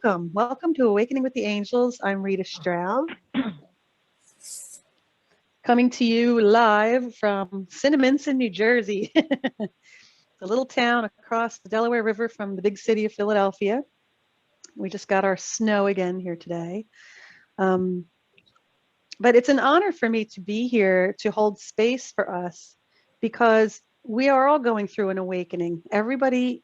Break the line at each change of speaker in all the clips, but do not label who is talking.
welcome. Welcome to Awakening with the Angels. I'm Rita-Strough, coming to you live from Cinnaminson, New Jersey. It's a little town across the Delaware River from the big city of Philadelphia. We just got our snow again here today. But it's an honor for me to be here to hold space for us because we are all going through an awakening. Everybody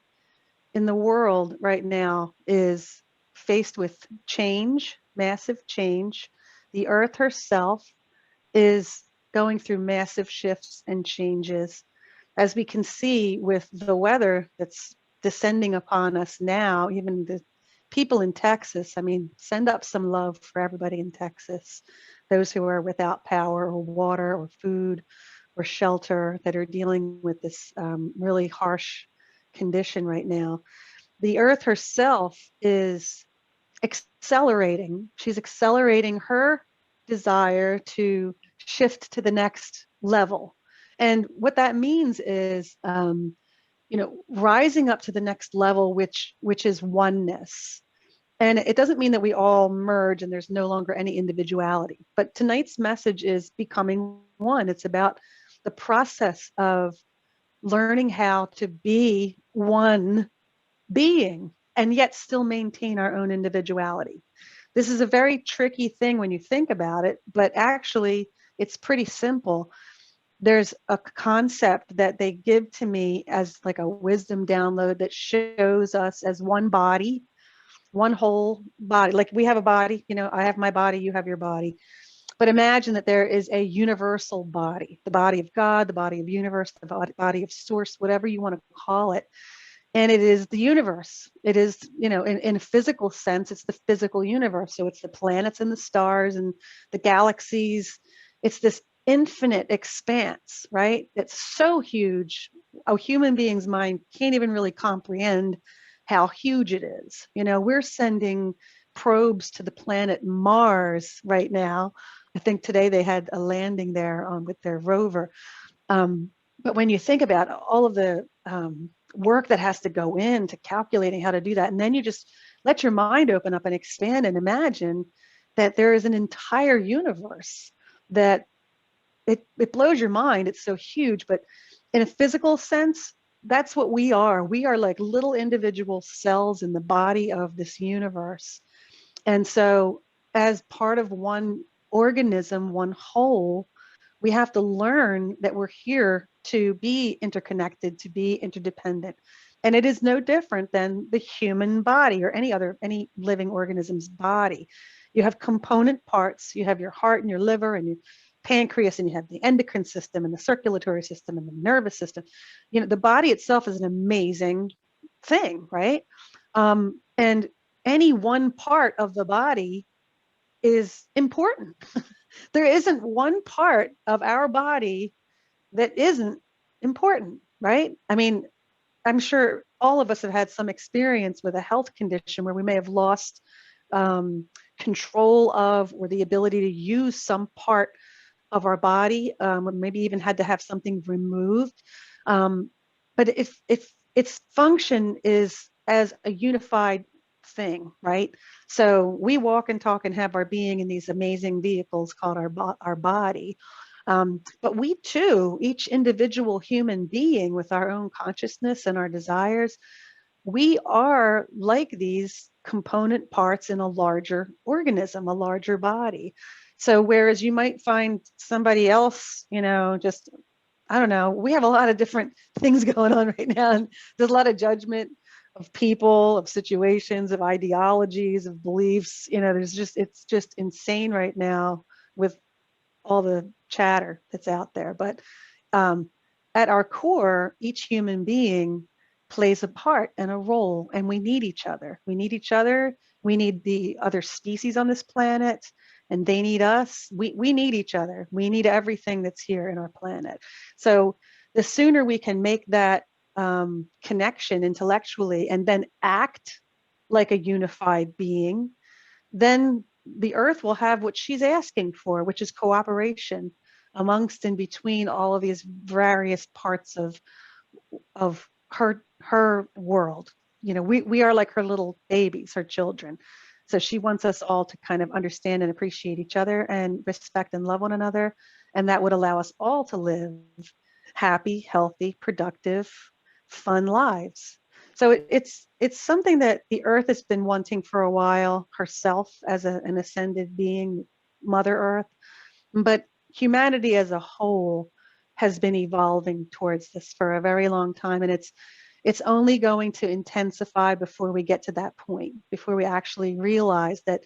in the world right now is faced with change, massive change. The earth herself is going through massive shifts and changes. As we can see with the weather that's descending upon us now, even the people in Texas, I mean, send up some love for everybody in Texas, those who are without power or water or food or shelter that are dealing with this really harsh condition right now. The earth herself is accelerating. She's accelerating her desire to shift to the next level. And what that means is, rising up to the next level, which is oneness. And it doesn't mean that we all merge and there's no longer any individuality. But tonight's message is becoming one. It's about the process of learning how to be one being and yet still maintain our own individuality. This is a very tricky thing when you think about it, but actually it's pretty simple. There's a concept that they give to me as like a wisdom download that shows us as one body, one whole body. Like we have a body, I have my body, you have your body. But imagine that there is a universal body, the body of God, the body of universe, the body of source, whatever you want to call it. And it is the universe. It is, in a physical sense, it's the physical universe. So it's the planets and the stars and the galaxies. It's this infinite expanse, right? It's so huge. A human being's mind can't even really comprehend how huge it is. We're sending probes to the planet Mars right now. I think today they had a landing there with their rover. But when you think about all of the work that has to go into calculating how to do that, and then you just let your mind open up and expand and imagine that there is an entire universe that it blows your mind. It's so huge. But in a physical sense, that's what we are. We are like little individual cells in the body of this universe. And so as part of one organism, one whole, we have to learn that we're here to be interconnected, to be interdependent. And it is no different than the human body or any living organism's body. You have component parts. You have your heart and your liver and your pancreas, and you have the endocrine system and the circulatory system and the nervous system. The body itself is an amazing thing, right? And any one part of the body is important. There isn't one part of our body that isn't important, right? I mean, I'm sure all of us have had some experience with a health condition where we may have lost control of or the ability to use some part of our body, maybe even had to have something removed. But if its function is as a unified thing, right? So we walk and talk and have our being in these amazing vehicles called our body. But we too, each individual human being with our own consciousness and our desires, we are like these component parts in a larger organism, a larger body. So whereas you might find somebody else, just, I don't know, we have a lot of different things going on right now. And there's a lot of judgment of people, of situations, of ideologies, of beliefs. It's just insane right now with all the chatter that's out there. But at our core, each human being plays a part and a role, and we need each other. We need each other. We need the other species on this planet, and they need us. We need each other. We need everything that's here in our planet. So the sooner we can make that connection intellectually and then act like a unified being, then the earth will have what she's asking for, which is cooperation amongst and between all of these various parts of her world. we are like her little babies, her children. So she wants us all to kind of understand and appreciate each other and respect and love one another. And that would allow us all to live happy, healthy, productive, fun lives. So it's something that the earth has been wanting for a while herself as an ascended being, Mother Earth. But humanity as a whole has been evolving towards this for a very long time. And it's only going to intensify before we get to that point, before we actually realize that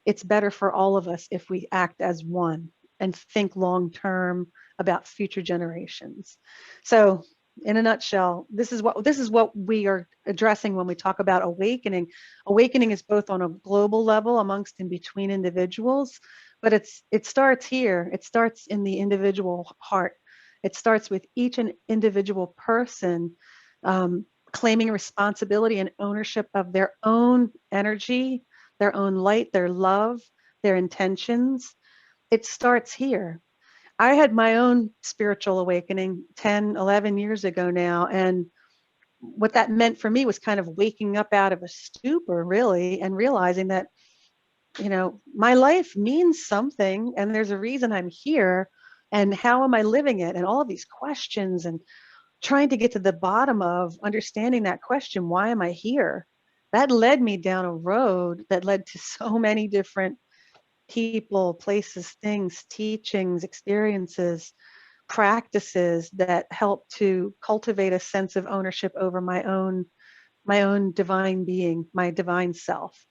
it's better for all of us if we act as one and think long term about future generations. So in a nutshell, this is what we are addressing when we talk about awakening. Awakening is both on a global level amongst and between individuals, but it starts here. It starts in the individual heart. It starts with each and individual person claiming responsibility and ownership of their own energy, their own light, their love, their intentions. It starts here. I had my own spiritual awakening 10, 11 years ago now. And what that meant for me was kind of waking up out of a stupor, really, and realizing that, my life means something and there's a reason I'm here. And how am I living it? And all of these questions, and trying to get to the bottom of understanding that question, why am I here? That led me down a road that led to so many different people, places, things, teachings, experiences, practices that help to cultivate a sense of ownership over my own divine being, my divine self,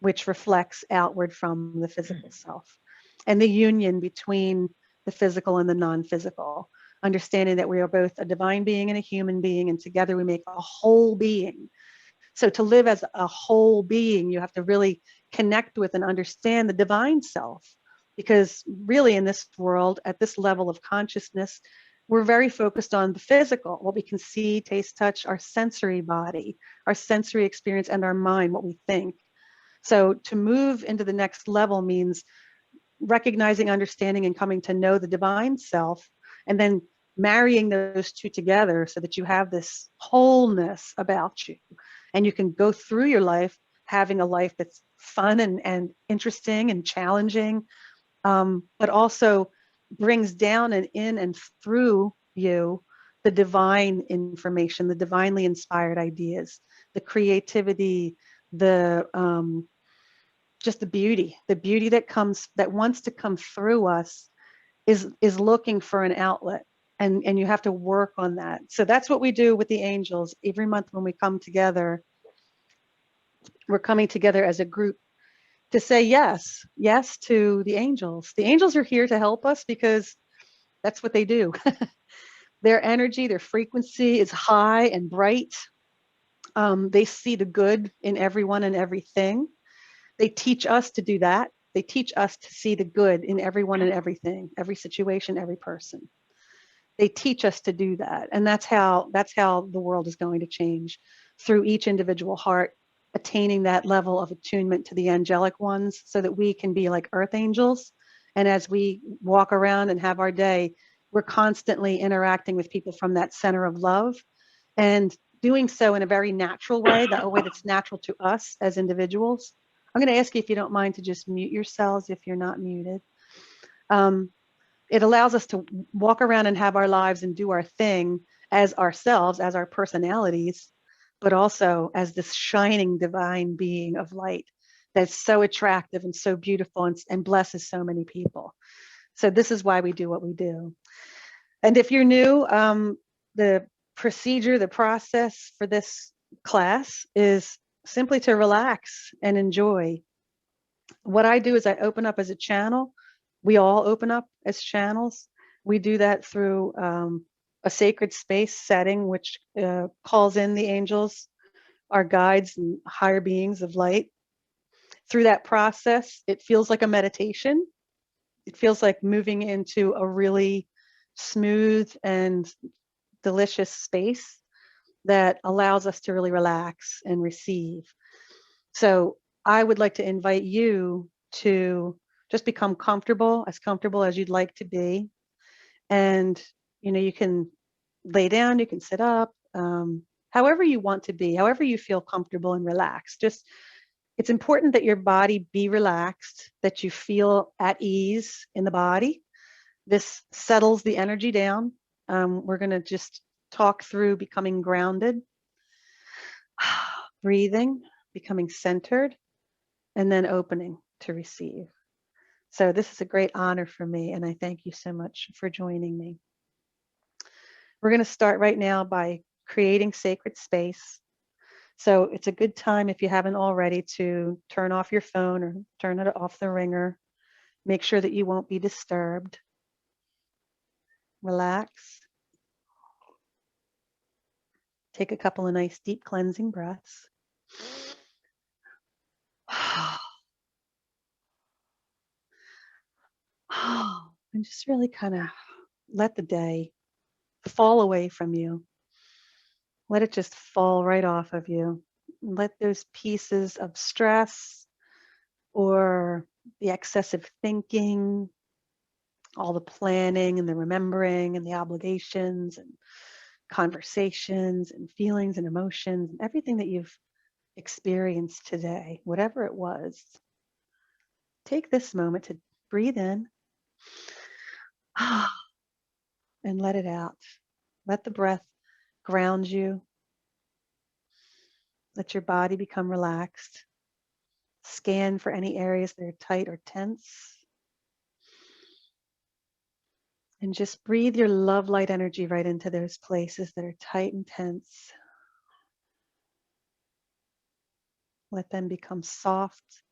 which reflects outward from the physical self. And the union between the physical and the non-physical, understanding that we are both a divine being and a human being, and together we make a whole being. So to live as a whole being, you have to really connect with and understand the divine self. Because really, in this world, at this level of consciousness, we're very focused on the physical, what we can see, taste, touch, our sensory body, our sensory experience, and our mind, what we think. So to move into the next level means recognizing, understanding, and coming to know the divine self, and then marrying those two together so that you have this wholeness about you. And you can go through your life having a life that's fun and interesting and challenging, but also brings down and in and through you the divine information, the divinely inspired ideas, the creativity, the just the beauty that wants to come through us is looking for an outlet. And you have to work on that. So that's what we do with the angels. Every month when we come together, we're coming together as a group to say yes to the angels. The angels are here to help us because that's what they do. Their energy, their frequency is high and bright. They see the good in everyone and everything. They teach us to do that. They teach us to see the good in everyone and everything, every situation, every person. They teach us to do that. And that's how the world is going to change, through each individual heart attaining that level of attunement to the angelic ones, so that we can be like earth angels. And as we walk around and have our day, we're constantly interacting with people from that center of love, and doing so in a very natural way, that way that's natural to us as individuals. I'm going to ask you, if you don't mind, to just mute yourselves if you're not muted. It allows us to walk around and have our lives and do our thing as ourselves, as our personalities, but also as this shining divine being of light that's so attractive and so beautiful and blesses so many people. So this is why we do what we do. And if you're new, the procedure, the process for this class is simply to relax and enjoy. What I do is I open up as a channel. We all open up as channels. We do that through a sacred space setting, which calls in the angels, our guides and higher beings of light. Through that process, it feels like a meditation. It feels like moving into a really smooth and delicious space that allows us to really relax and receive. So I would like to invite you to just become comfortable as you'd like to be. And, you can lay down, you can sit up, however you want to be, however you feel comfortable and relaxed. Just, it's important that your body be relaxed, that you feel at ease in the body. This settles the energy down. We're going to just talk through becoming grounded, breathing, becoming centered, and then opening to receive. So this is a great honor for me, and I thank you so much for joining me. We're going to start right now by creating sacred space. So it's a good time, if you haven't already, to turn off your phone or turn it off the ringer. Make sure that you won't be disturbed. Relax. Take a couple of nice deep cleansing breaths. And just really kind of let the day fall away from you. Let it just fall right off of you. Let those pieces of stress or the excessive thinking, all the planning and the remembering and the obligations and conversations and feelings and emotions and everything that you've experienced today, whatever it was, take this moment to breathe in and let it out. Let the breath ground you. Let your body become relaxed. Scan for any areas that are tight or tense. And just breathe your love light energy right into those places that are tight and tense. Let them become soft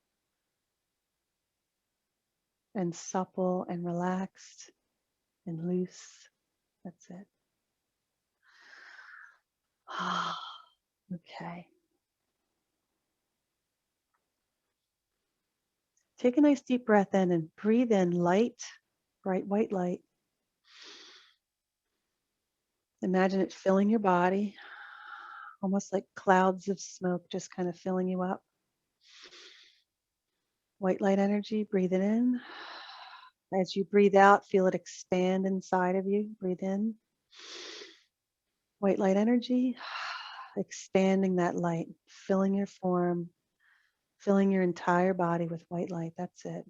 and supple and relaxed and loose. That's it. Okay. Take a nice deep breath in and breathe in light, bright white light. Imagine it filling your body, almost like clouds of smoke just kind of filling you up. White light energy, breathe it in. As you breathe out, feel it expand inside of you. Breathe in. White light energy, expanding that light, filling your form, filling your entire body with white light. That's it.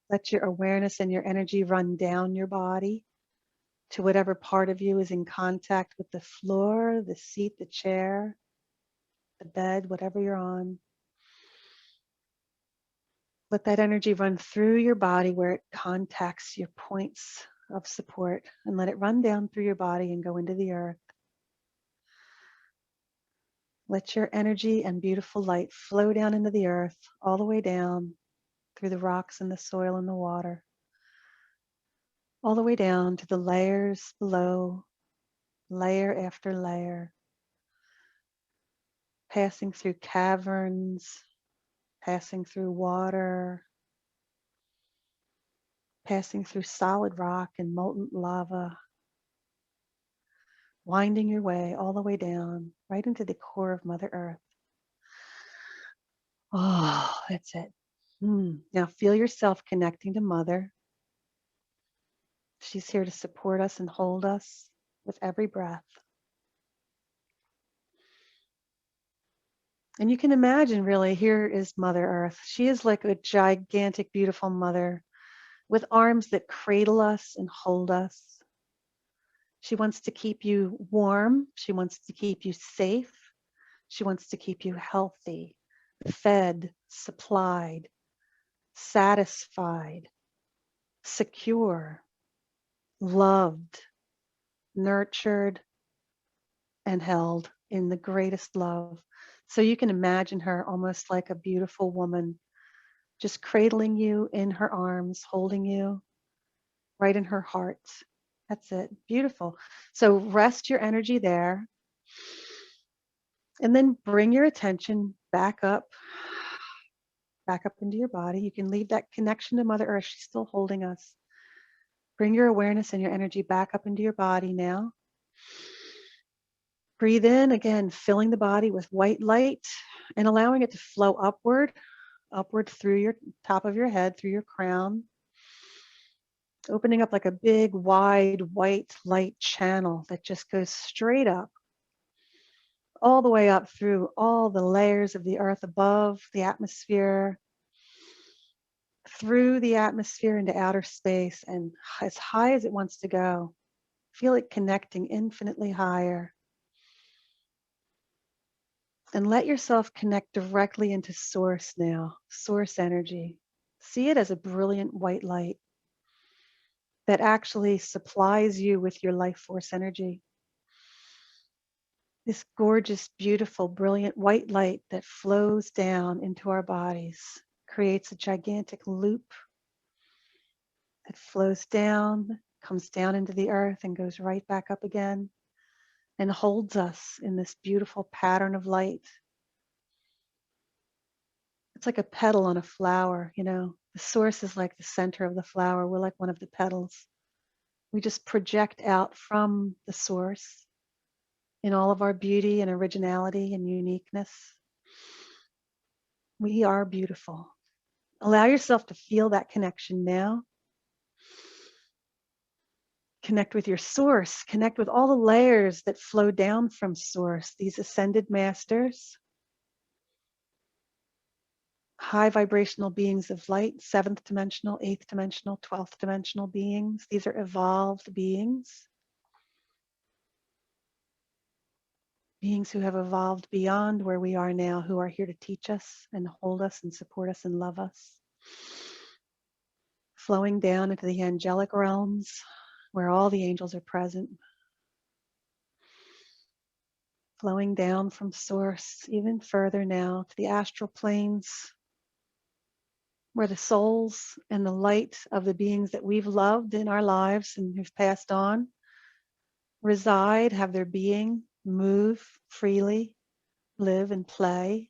Let your awareness and your energy run down your body to whatever part of you is in contact with the floor, the seat, the chair, the bed, whatever you're on. Let that energy run through your body where it contacts your points of support, and let it run down through your body and go into the earth. Let your energy and beautiful light flow down into the earth, all the way down through the rocks and the soil and the water, all the way down to the layers below, layer after layer, passing through caverns, passing through water, passing through solid rock and molten lava, winding your way all the way down, right into the core of Mother Earth. Oh, that's it. Now feel yourself connecting to Mother. She's here to support us and hold us with every breath. And you can imagine, really, here is Mother Earth. She is like a gigantic, beautiful mother with arms that cradle us and hold us. She wants to keep you warm. She wants to keep you safe. She wants to keep you healthy, fed, supplied, satisfied, secure, loved, nurtured, and held in the greatest love. So you can imagine her almost like a beautiful woman, just cradling you in her arms, holding you right in her heart. That's it. Beautiful. So rest your energy there. And then bring your attention back up into your body. You can leave that connection to Mother Earth. She's still holding us. Bring your awareness and your energy back up into your body now. Breathe in again, filling the body with white light and allowing it to flow upward through your top of your head, through your crown. opening up like a big, wide, white light channel that just goes straight up, all the way up through all the layers of the earth above the atmosphere, through the atmosphere into outer space, and as high as it wants to go. Feel it connecting infinitely higher. And let yourself connect directly into source now, source energy. See it as a brilliant white light that actually supplies you with your life force energy. This gorgeous, beautiful, brilliant white light that flows down into our bodies, creates a gigantic loop that flows down, comes down into the earth and goes right back up again and holds us in this beautiful pattern of light. It's like a petal on a flower, you know. The source is like the center of the flower. We're like one of the petals. We just project out from the source in all of our beauty and originality and uniqueness. We are beautiful. Allow yourself to feel that connection now. Connect with your source. Connect with all the layers that flow down from source, these ascended masters, high vibrational beings of light, 7th dimensional, 8th dimensional, 12th dimensional beings. These are evolved beings. Beings who have evolved beyond where we are now, who are here to teach us and hold us and support us and love us. Flowing down into the angelic realms where all the angels are present. Flowing down from source even further now to the astral planes where the souls and the light of the beings that we've loved in our lives and who've passed on reside, have their being, move freely, live and play.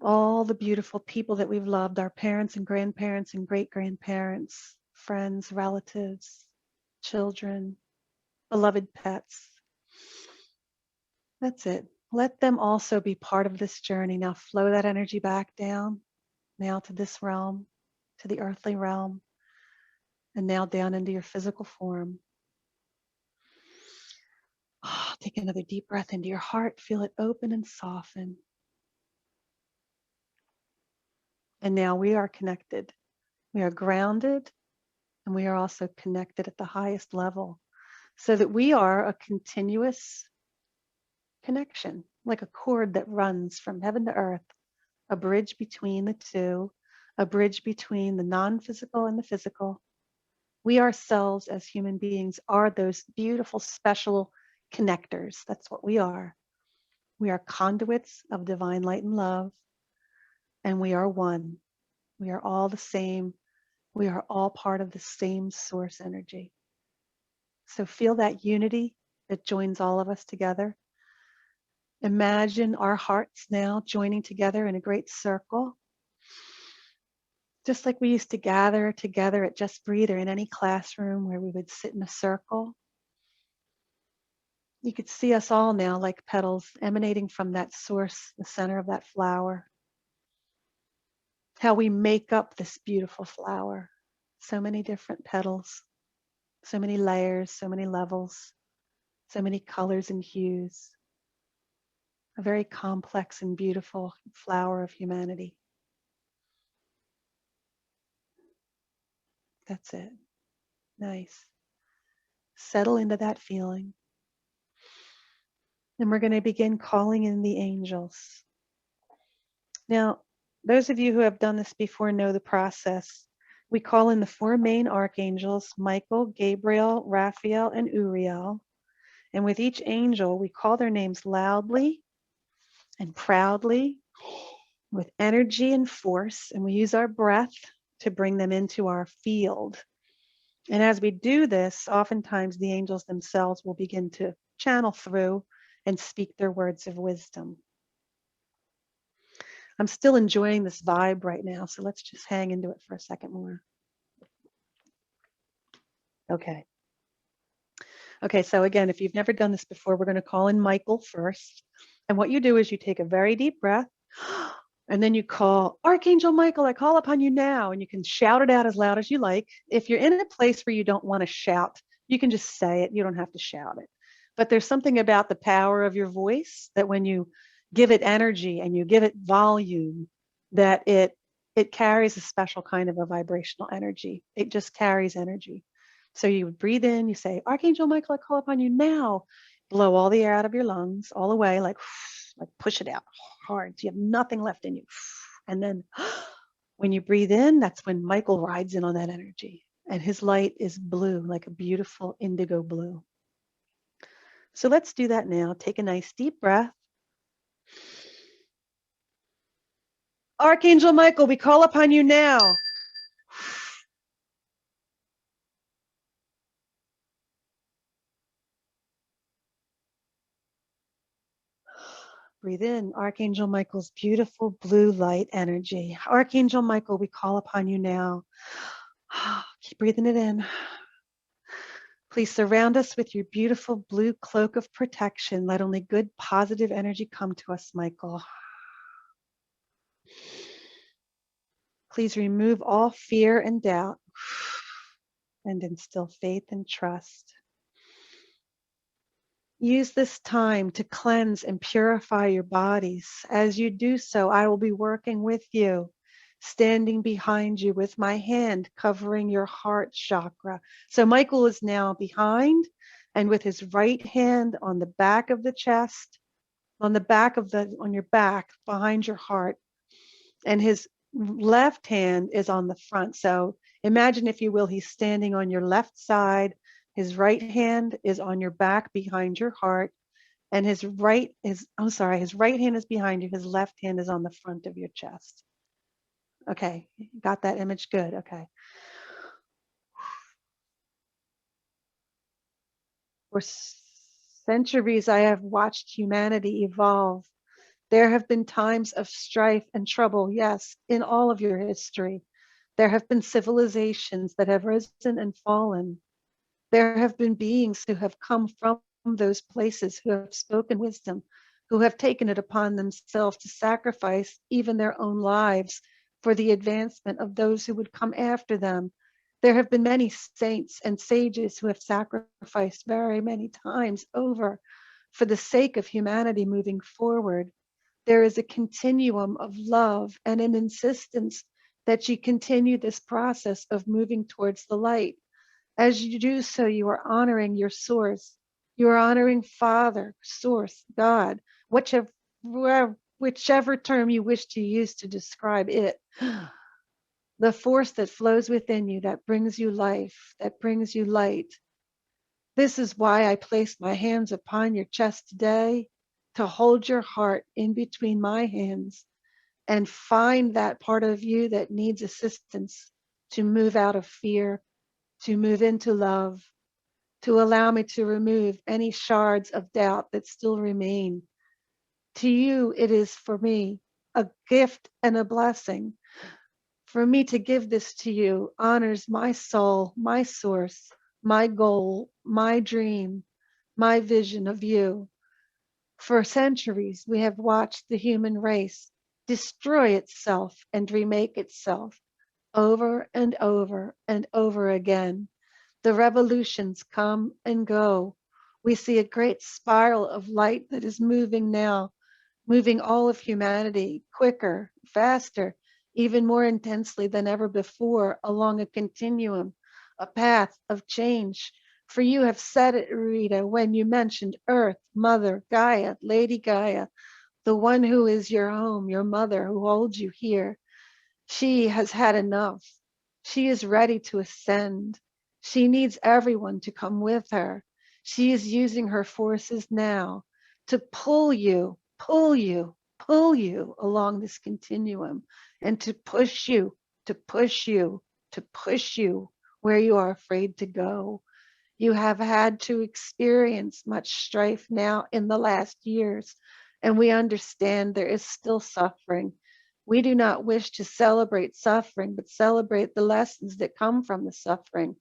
All the beautiful people that we've loved, our parents and grandparents and great-grandparents, friends, relatives, children, beloved pets. That's it. Let them also be part of this journey. Now flow that energy back down, now to this realm, to the earthly realm, and now down into your physical form. Take another deep breath into your heart. Feel it open and soften. And now we are connected. We are grounded, and we are also connected at the highest level so that we are a continuous connection, like a cord that runs from heaven to earth, a bridge between the two, a bridge between the non-physical and the physical. We ourselves as human beings are those beautiful, special connectors. That's what we are. We are conduits of divine light and love, and we are one. We are all the same. We are all part of the same source energy. So feel that unity that joins all of us together. Imagine our hearts now joining together in a great circle. Just like we used to gather together at Just Breathe or in any classroom where we would sit in a circle. You could see us all now like petals emanating from that source, the center of that flower. How we make up this beautiful flower. So many different petals, so many layers, so many levels, so many colors and hues. A very complex and beautiful flower of humanity. That's it. Nice. Settle into that feeling. And we're going to begin calling in the angels. Now, those of you who have done this before know the process. We call in the 4 main archangels, Michael, Gabriel, Raphael, and Uriel. And with each angel, we call their names loudly and proudly, with energy and force, and we use our breath to bring them into our field. And as we do this, oftentimes the angels themselves will begin to channel through and speak their words of wisdom. I'm still enjoying this vibe right now, so let's just hang into it for a second more. Okay. Okay, so again, if you've never done this before, we're going to call in Michael first. And what you do is you take a very deep breath And then you call, Archangel Michael, I call upon you now. And you can shout it out as loud as you like. If you're in a place where you don't want to shout, you can just say it. You don't have to shout it. But there's something about the power of your voice that when you give it energy and you give it volume, that it carries a special kind of a vibrational energy. It just carries energy. So you would breathe in, you say, Archangel Michael, I call upon you now. Blow all the air out of your lungs, all the way, like push it out hard. So you have nothing left in you. And then when you breathe in, that's when Michael rides in on that energy. And his light is blue, like a beautiful indigo blue. So let's do that now. Take a nice deep breath. Archangel Michael, we call upon you now. Breathe in, Archangel Michael's beautiful blue light energy. Archangel Michael, we call upon you now. Keep breathing it in. Please surround us with your beautiful blue cloak of protection. Let only good, positive energy come to us, Michael. Please remove all fear and doubt and instill faith and trust. Use this time to cleanse and purify your bodies. As you do so, I will be working with you, standing behind you with my hand covering your heart chakra. So Michael is now behind and with his right hand on the back of the chest, on your back behind your heart, and his left hand is on the front. So imagine, if you will, he's standing on your left side. His right hand is on your back behind your heart, and his right hand is behind you. His left hand is on the front of your chest. Okay, got that image? Good. Okay. For centuries, I have watched humanity evolve. There have been times of strife and trouble, yes, in all of your history. There have been civilizations that have risen and fallen. There have been beings who have come from those places, who have spoken wisdom, who have taken it upon themselves to sacrifice even their own lives for the advancement of those who would come after them. There have been many saints and sages who have sacrificed very many times over for the sake of humanity moving forward. There is a continuum of love and an insistence that you continue this process of moving towards the light. As you do so, you are honoring your source. You are honoring Father, Source, God, whichever term you wish to use to describe it. The force that flows within you, that brings you life, that brings you light. This is why I place my hands upon your chest today, to hold your heart in between my hands and find that part of you that needs assistance to move out of fear, to move into love, to allow me to remove any shards of doubt that still remain. To you, it is, for me, a gift and a blessing. For me to give this to you honors my soul, my source, my goal, my dream, my vision of you. For centuries, we have watched the human race destroy itself and remake itself over and over and over again. The revolutions come and go. We see a great spiral of light that is moving now, moving all of humanity quicker, faster, even more intensely than ever before, along a continuum, a path of change. For you have said it, Rita, when you mentioned Earth, Mother, Gaia, Lady Gaia, the one who is your home, your mother who holds you here. She has had enough. She is ready to ascend. She needs everyone to come with her. She is using her forces now to pull you, pull you, pull you along this continuum, and to push you, to push you, to push you where you are afraid to go. You have had to experience much strife now in the last years, and we understand there is still suffering. We do not wish to celebrate suffering, but celebrate the lessons that come from the suffering,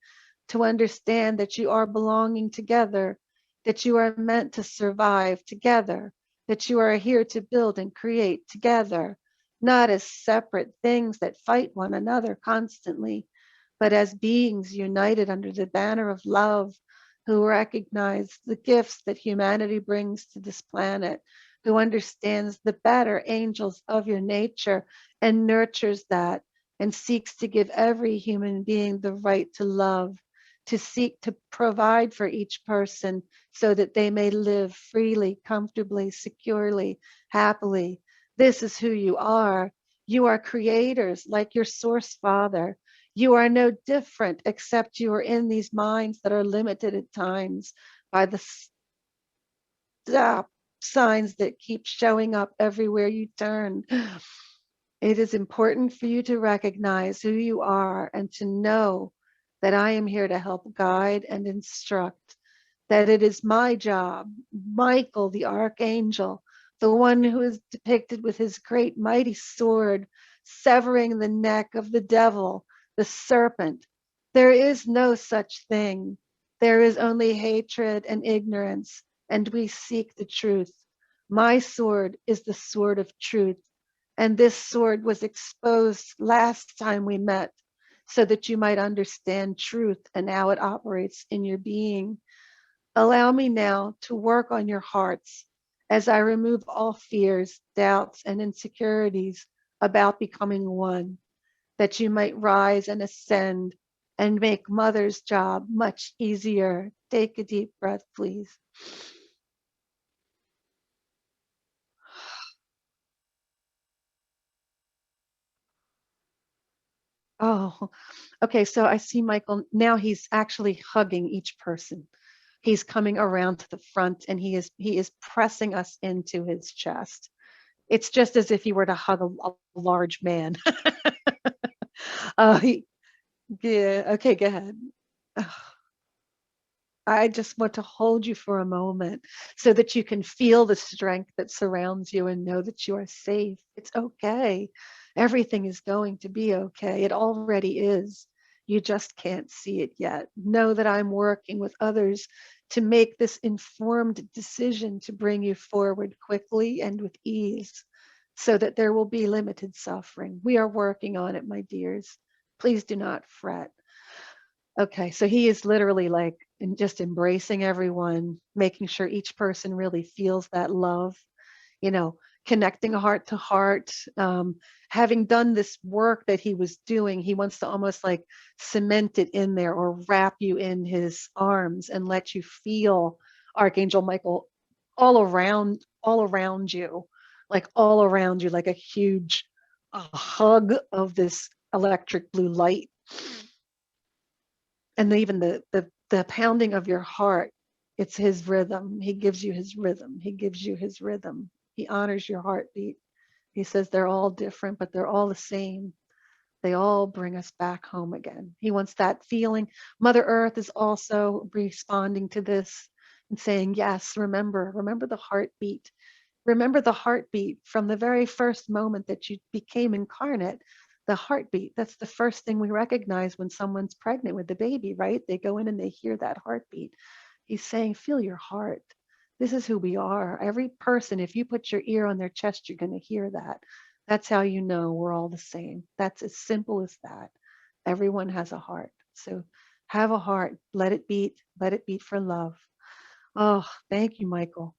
to understand that you are belonging together, that you are meant to survive together, that you are here to build and create together. not as separate things that fight one another constantly, but as beings united under the banner of love, who recognize the gifts that humanity brings to this planet, who understands the better angels of your nature and nurtures that, and seeks to give every human being the right to love, to seek to provide for each person so that they may live freely, comfortably, securely, happily. This is who you are. You are creators like your source father. You are no different, except you are in these minds that are limited at times by the stop signs that keep showing up everywhere you turn. It is important for you to recognize who you are and to know that I am here to help guide and instruct, that it is my job, Michael the Archangel, the one who is depicted with his great mighty sword, severing the neck of the devil, the serpent. There is no such thing. There is only hatred and ignorance, and we seek the truth. My sword is the sword of truth, and this sword was exposed last time we met so that you might understand truth and how it operates in your being. Allow me now to work on your hearts as I remove all fears, doubts, and insecurities about becoming one, that you might rise and ascend and make Mother's job much easier. Take a deep breath, please. Oh, okay. So I see Michael now. He's actually hugging each person. He's coming around to the front, and he is pressing us into his chest. It's just as if he were to hug a large man. He, yeah. Okay, go ahead. I just want to hold you for a moment so that you can feel the strength that surrounds you and know that you are safe. It's okay. Everything is going to be okay. It already is. You just can't see it yet. Know that I'm working with others to make this informed decision to bring you forward quickly and with ease so that there will be limited suffering. We are working on it, my dears. Please do not fret. Okay, so he is literally like just embracing everyone, making sure each person really feels that love, you know, connecting heart to heart. Having done this work that he was doing, he wants to almost like cement it in there or wrap you in his arms and let you feel Archangel Michael all around you, like a huge hug of this electric blue light, and even the pounding of your heart, it's his rhythm. He gives you his rhythm. He gives you his rhythm. He honors your heartbeat. He says they're all different, but they're all the same. They all bring us back home again. He wants that feeling. Mother Earth is also responding to this and saying, yes, remember the heartbeat. Remember the heartbeat from the very first moment that you became incarnate. The heartbeat, that's the first thing we recognize when someone's pregnant with the baby, right? They go in and they hear that heartbeat. He's saying, feel your heart. This is who we are. Every person, if you put your ear on their chest, you're going to hear that. That's how you know we're all the same. That's as simple as that. Everyone has a heart. So have a heart. Let it beat. Let it beat for love. Oh, thank you, Michael.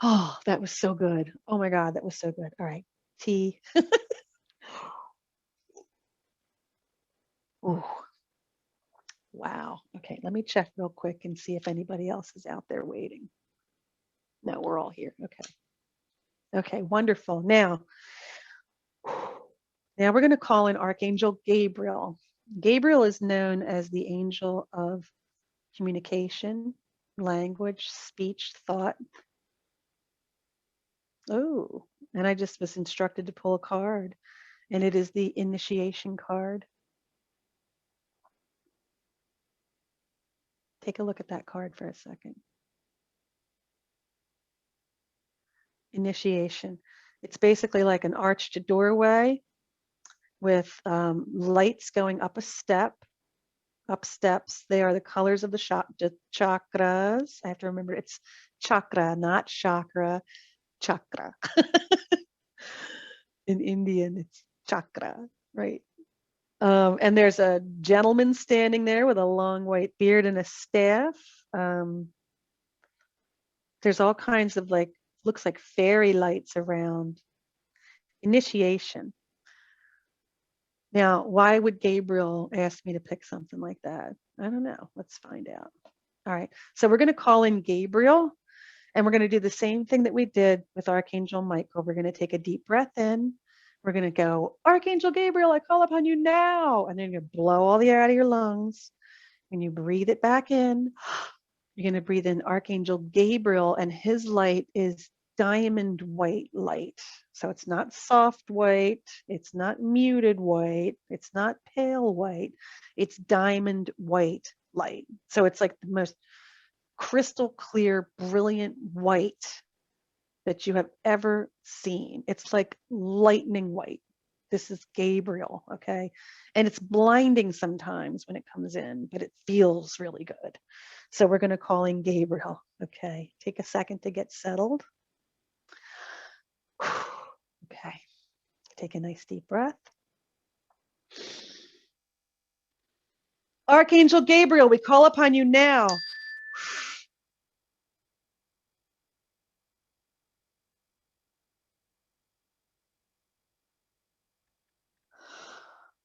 Oh, that was so good. Oh my God, that was so good. All right. Tea. Oh, wow. Okay, let me check real quick and see if anybody else is out there waiting. No, we're all here. Okay. Okay, wonderful. Now we're going to call in Archangel Gabriel. Gabriel is known as the angel of communication, language, speech, thought. Oh, and I just was instructed to pull a card, and it is the initiation card. Take a look at that card for a second. Initiation. It's basically like an arched doorway with lights going up a step, up steps. They are the colors of the chakras. I have to remember it's chakra, not chakra, chakra. In Indian, it's chakra, right? And there's a gentleman standing there with a long white beard and a staff. Um, there's all kinds of like, looks like fairy lights around. Initiation. Now, why would Gabriel ask me to pick something like that? I don't know. Let's find out. All right. So we're going to call in Gabriel, and we're going to do the same thing that we did with Archangel Michael. We're going to take a deep breath in. We're going to go, Archangel Gabriel, I call upon you now. And then you blow all the air out of your lungs. When you breathe it back in, you're going to breathe in Archangel Gabriel, and his light is diamond white light. So it's not soft white, it's not muted white, it's not pale white, it's diamond white light. So it's like the most crystal clear, brilliant white that you have ever seen. It's like lightning white. This is Gabriel, okay? And it's blinding sometimes when it comes in, but it feels really good. So we're going to call in Gabriel, okay? Take a second to get settled. Okay. Take a nice deep breath. Archangel Gabriel, we call upon you now.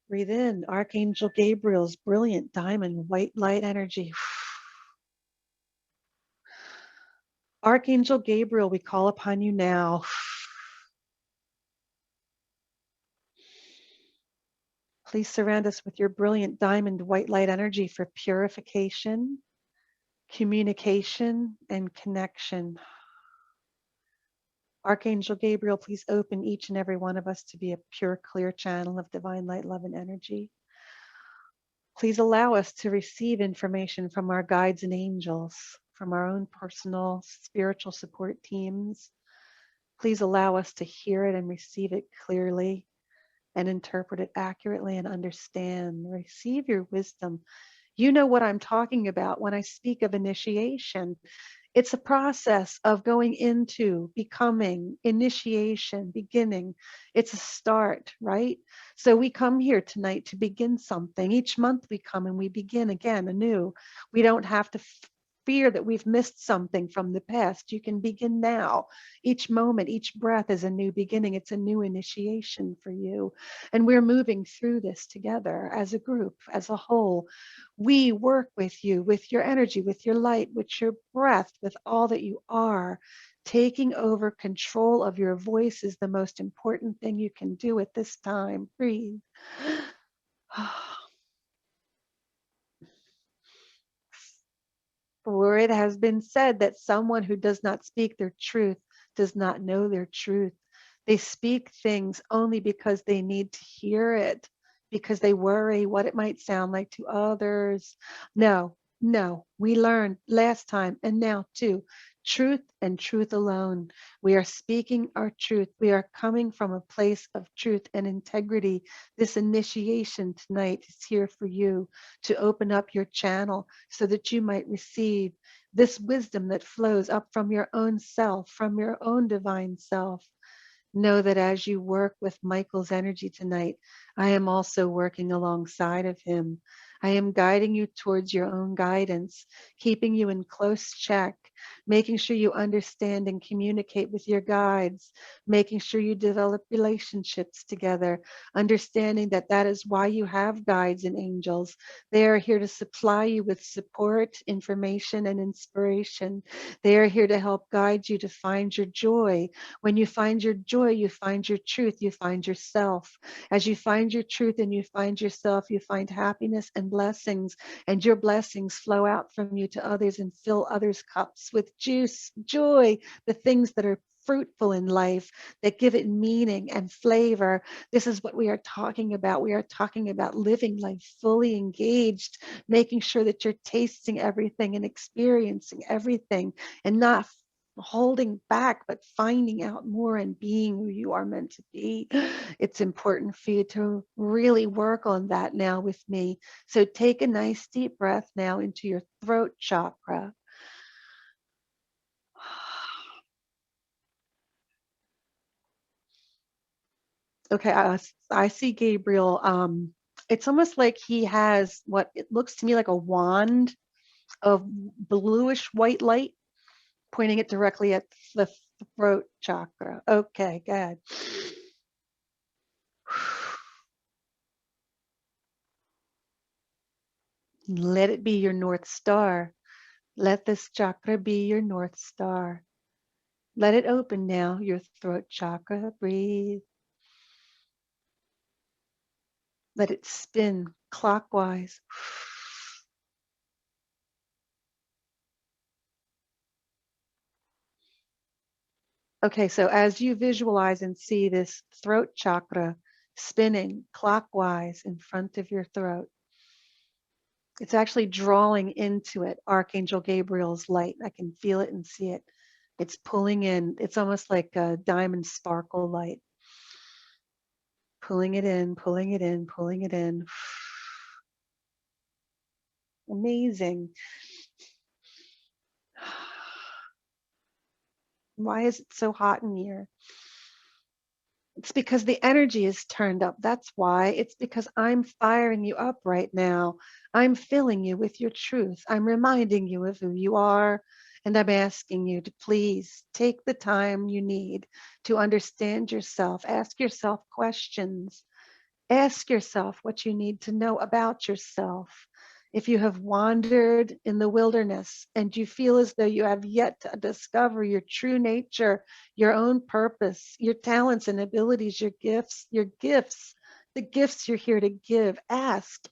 Breathe in Archangel Gabriel's brilliant diamond white light energy. Archangel Gabriel, we call upon you now. Please surround us with your brilliant diamond white light energy for purification, communication, and connection. Archangel Gabriel, please open each and every one of us to be a pure, clear channel of divine light, love, and energy. Please allow us to receive information from our guides and angels, from our own personal spiritual support teams. Please allow us to hear it and receive it clearly and interpret it accurately and understand. Receive your wisdom. You know what I'm talking about when I speak of initiation. It's a process of going into becoming, initiation, beginning. It's a start, right? So we come here tonight to begin something. Each month we come and we begin again anew. We don't have to fear that we've missed something from the past. You can begin now. Each moment, each breath is a new beginning. It's a new initiation for you. And we're moving through this together as a group, as a whole. We work with you, with your energy, with your light, with your breath, with all that you are. Taking over control of your voice is the most important thing you can do at this time. Breathe. For it has been said that someone who does not speak their truth does not know their truth. They speak things only because they need to hear it, because they worry what it might sound like to others. No, no, we learned last time and now too. Truth and truth alone. We are speaking our truth. We are coming from a place of truth and integrity. This initiation tonight is here for you to open up your channel so that you might receive this wisdom that flows up from your own self, from your own divine self. Know that as you work with Michael's energy tonight, I am also working alongside of him. I am guiding you towards your own guidance, keeping you in close check, making sure you understand and communicate with your guides, making sure you develop relationships together, understanding that that is why you have guides and angels. They are here to supply you with support, information, and inspiration. They are here to help guide you to find your joy. When you find your joy, you find your truth, you find yourself. As you find your truth and you find yourself, you find happiness and blessings, and your blessings flow out from you to others and fill others' cups with juice, joy, the things that are fruitful in life, that give it meaning and flavor. This is what we are talking about. We are talking about living life fully engaged, making sure that you're tasting everything and experiencing everything and not holding back, but finding out more and being who you are meant to be. It's important for you to really work on that now with me. So take a nice deep breath now into your throat chakra. Okay, I see Gabriel. It's almost like he has what it looks to me like a wand of bluish white light pointing it directly at the throat chakra. Okay, good. Let it be your North Star. Let this chakra be your North Star. Let it open now, your throat chakra. Breathe. Let it spin clockwise. Okay, so as you visualize and see this throat chakra spinning clockwise in front of your throat, it's actually drawing into it Archangel Gabriel's light. I can feel it and see it. It's pulling in, it's almost like a diamond sparkle light. Pulling it in, pulling it in, pulling it in. Amazing. Why is it so hot in here? It's because the energy is turned up. That's why. It's because I'm firing you up right now. I'm filling you with your truth. I'm reminding you of who you are. And I'm asking you to please take the time you need to understand yourself. Ask yourself questions. Ask yourself what you need to know about yourself. If you have wandered in the wilderness and you feel as though you have yet to discover your true nature, your own purpose, your talents and abilities, your gifts, the gifts you're here to give, ask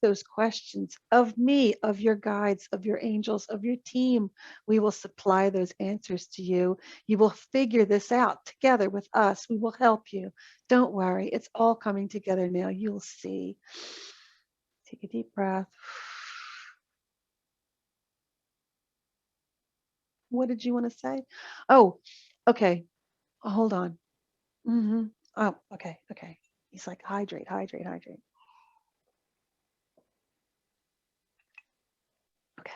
those questions of me, of your guides, of your angels, of your team. We will supply those answers to you. You will figure this out together with us. We will help you. Don't worry, it's all coming together now. You'll see. Take a deep breath. What did you want to say? Oh, okay. Hold on. Oh, okay, okay. He's like, hydrate, hydrate, hydrate. Okay,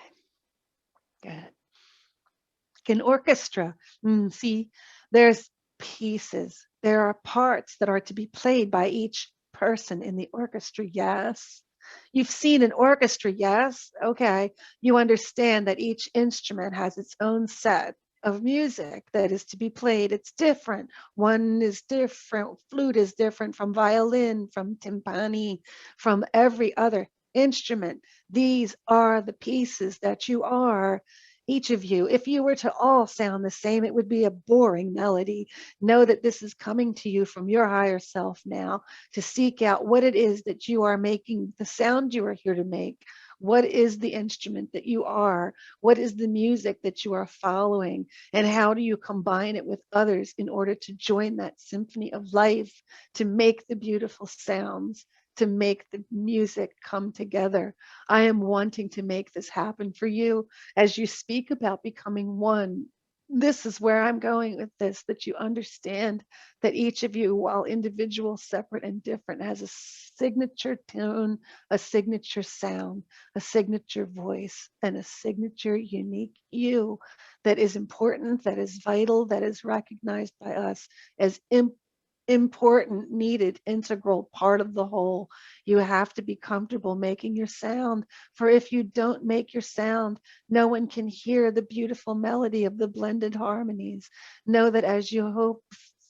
good. An orchestra. See, there's pieces. There are parts that are to be played by each person in the orchestra. Yes. You've seen an orchestra. Yes. Okay. You understand that each instrument has its own set of music that is to be played. It's different. One is different. Flute is different from violin, from timpani, from every other instrument. These are the pieces that you are, each of you. If you were to all sound the same, it would be a boring melody. Know that this is coming to you from your higher self now to seek out what it is that you are making, the sound you are here to make. What is the instrument that you are? What is the music that you are following? And how do you combine it with others in order to join that symphony of life, to make the beautiful sounds, to make the music come together? I am wanting to make this happen for you as you speak about becoming one. This is where I'm going with this, that you understand that each of you, while individual, separate, and different, has a signature tone, a signature sound, a signature voice, and a signature unique you that is important, that is vital, that is recognized by us as important, needed, integral part of the whole. You have to be comfortable making your sound. For if you don't make your sound, no one can hear the beautiful melody of the blended harmonies. Know that as you hope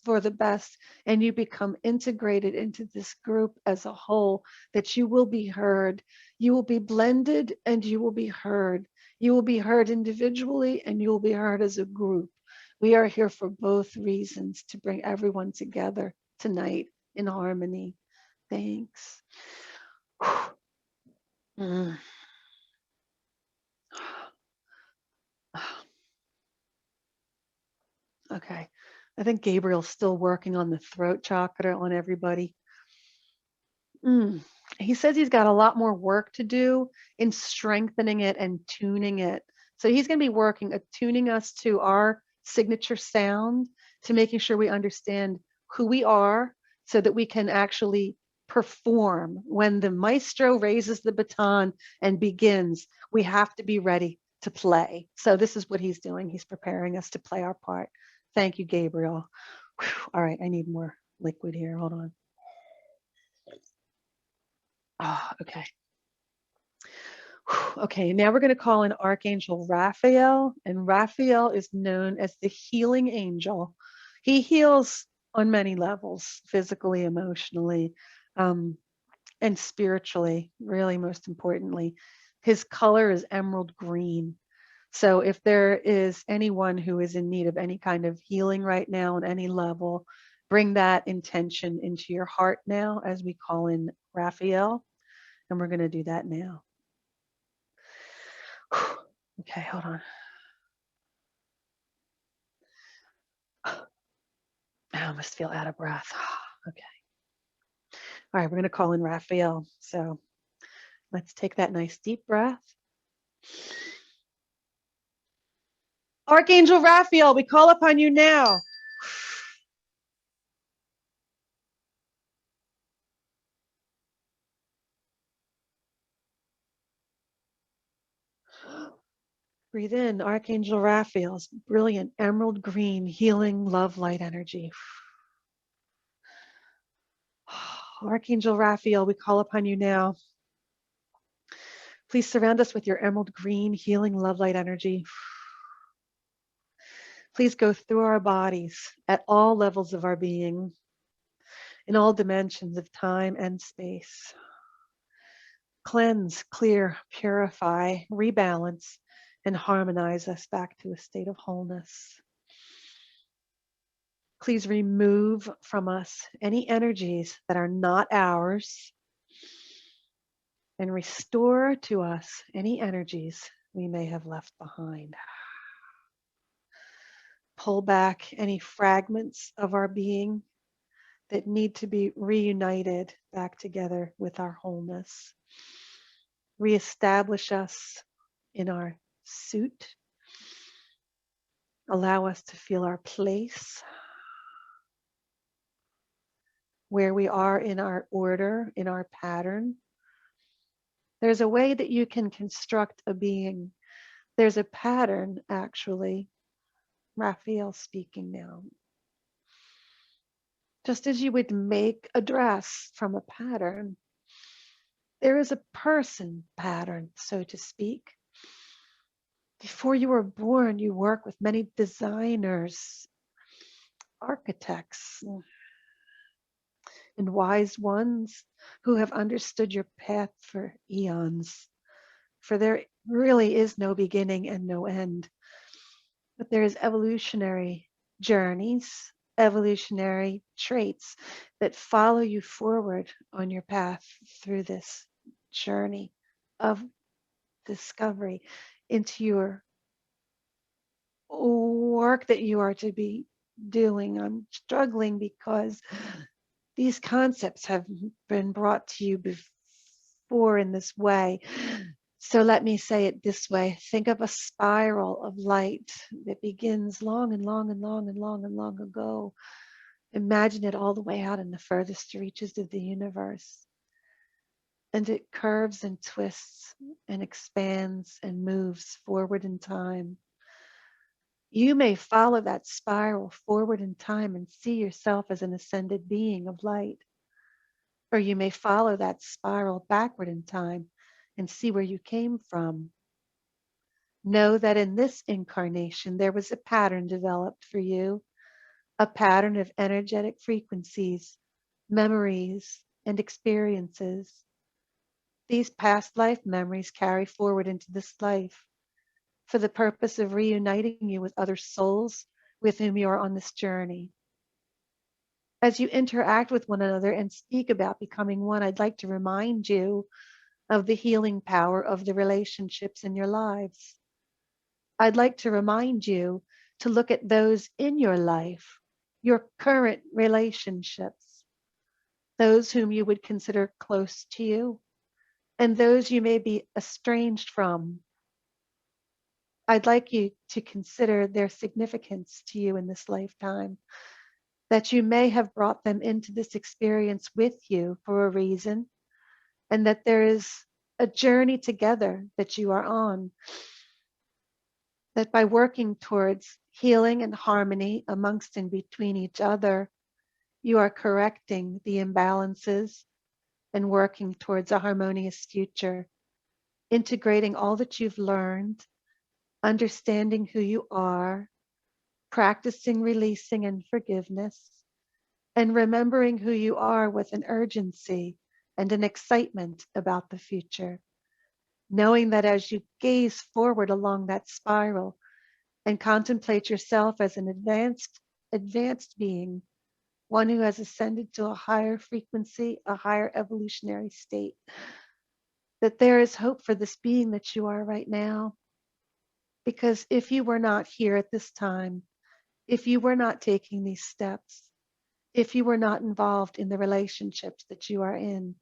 for the best and you become integrated into this group as a whole, that you will be heard. You will be blended and you will be heard. You will be heard individually and you will be heard as a group. We are here for both reasons, to bring everyone together tonight in harmony. Thanks. Mm. Okay. I think Gabriel's still working on the throat chakra on everybody. Mm. He says he's got a lot more work to do in strengthening it and tuning it. So he's going to be working, attuning us to our signature sound, to making sure we understand who we are so that we can actually perform. When the maestro raises the baton and begins, we have to be ready to play. So this is what he's doing. He's preparing us to play our part. Thank you, Gabriel. All right, I need more liquid here. Hold on. Okay. Okay, now we're going to call in Archangel Raphael, and Raphael is known as the healing angel. He heals on many levels, physically, emotionally, um, and spiritually, really, most importantly. His color is emerald green. So if there is anyone who is in need of any kind of healing right now on any level, bring that intention into your heart now as we call in Raphael, and we're going to do that now. Okay, hold on. I almost feel out of breath. Okay. All right, we're going to call in Raphael. So let's take that nice deep breath. Archangel Raphael, we call upon you now. Breathe in, Archangel Raphael's brilliant emerald green healing love light energy. Archangel Raphael, we call upon you now. Please surround us with your emerald green healing love light energy. Please go through our bodies at all levels of our being, in all dimensions of time and space. Cleanse, clear, purify, rebalance, and harmonize us back to a state of wholeness. Please remove from us any energies that are not ours and restore to us any energies we may have left behind. Pull back any fragments of our being that need to be reunited back together with our wholeness. Reestablish us in our suit. Allow us to feel our place, where we are in our order, in our pattern. There's a way that you can construct a being. There's a pattern, actually. Raphael speaking now. Just as you would make a dress from a pattern, there is a person pattern, so to speak. Before you were born, you work with many designers, architects, and wise ones who have understood your path for eons. For there really is no beginning and no end. But there is evolutionary journeys, evolutionary traits that follow you forward on your path through this journey of discovery into your work that you are to be doing. I'm struggling because these concepts have been brought to you before in this way. So let me say it this way. Think of a spiral of light that begins long and long and long and long and long ago. Imagine it all the way out in the furthest reaches of the universe. And it curves and twists and expands and moves forward in time. You may follow that spiral forward in time and see yourself as an ascended being of light. Or you may follow that spiral backward in time and see where you came from. Know that in this incarnation, there was a pattern developed for you, a pattern of energetic frequencies, memories, and experiences. These past life memories carry forward into this life for the purpose of reuniting you with other souls with whom you are on this journey. As you interact with one another and speak about becoming one, I'd like to remind you of the healing power of the relationships in your lives. I'd like to remind you to look at those in your life, your current relationships, those whom you would consider close to you, and those you may be estranged from. I'd like you to consider their significance to you in this lifetime, that you may have brought them into this experience with you for a reason, and that there is a journey together that you are on, that by working towards healing and harmony amongst and between each other. You are correcting the imbalances and working towards a harmonious future, integrating all that you've learned, understanding who you are, practicing releasing and forgiveness, and remembering who you are with an urgency and an excitement about the future, knowing that as you gaze forward along that spiral and contemplate yourself as an advanced being, one who has ascended to a higher frequency, a higher evolutionary state, that there is hope for this being that you are right now. Because if you were not here at this time, if you were not taking these steps, if you were not involved in the relationships that you are in,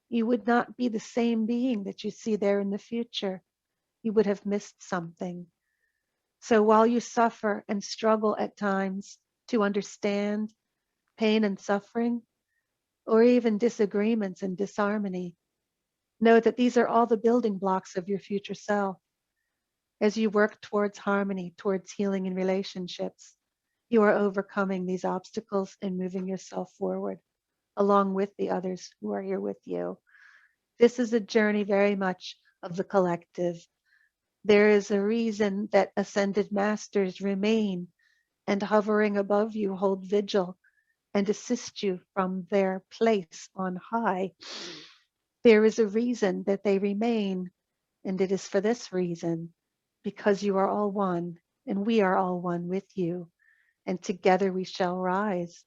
you would not be the same being that you see there in the future. You would have missed something. So while you suffer and struggle at times to understand pain and suffering, or even disagreements and disharmony, know that these are all the building blocks of your future self. As you work towards harmony, towards healing in relationships, you are overcoming these obstacles and moving yourself forward along with the others who are here with you. This is a journey very much of the collective. There is a reason that ascended masters remain and hovering above you hold vigil and assist you from their place on high. There is a reason that they remain, and it is for this reason, because you are all one, and we are all one with you, and together we shall rise.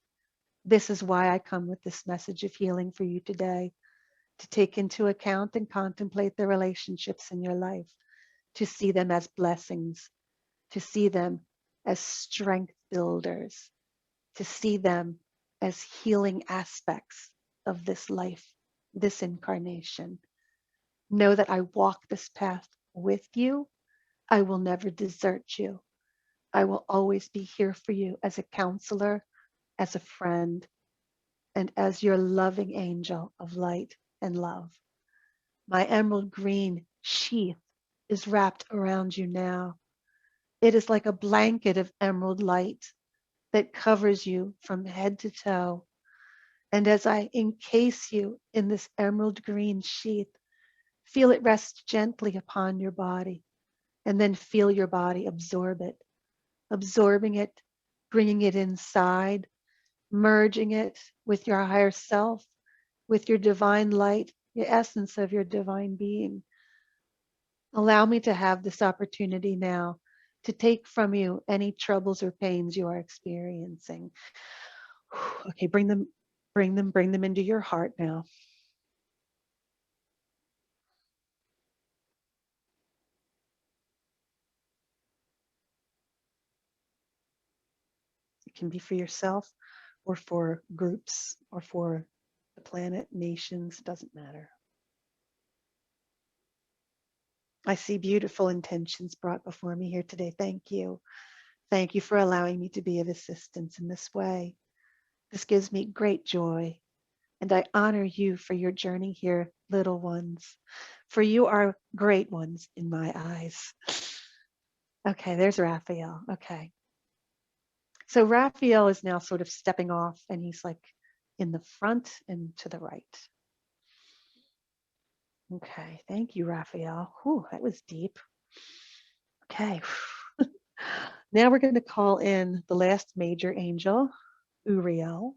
This is why I come with this message of healing for you today, to take into account and contemplate the relationships in your life, to see them as blessings, to see them as strength builders, to see them as healing aspects of this life, this incarnation. Know that I walk this path with you. I will never desert you. I will always be here for you as a counselor, as a friend, and as your loving angel of light and love. My emerald green sheath is wrapped around you now. It is like a blanket of emerald light that covers you from head to toe. And as I encase you in this emerald green sheath, feel it rest gently upon your body, and then feel your body absorbing it, bringing it inside, merging it with your higher self, with your divine light, the essence of your divine being. Allow me to have this opportunity now to take from you any troubles or pains you are experiencing. Okay, bring them into your heart now. It can be for yourself or for groups or for the planet, nations, doesn't matter. I see beautiful intentions brought before me here today. Thank you. Thank you for allowing me to be of assistance in this way. This gives me great joy, and I honor you for your journey here, little ones, for you are great ones in my eyes. Okay, there's Raphael. Okay. So Raphael is now sort of stepping off, and he's like in the front and to the right. Okay, thank you, Raphael. Whew, that was deep. Okay. Now we're going to call in the last major angel, Uriel.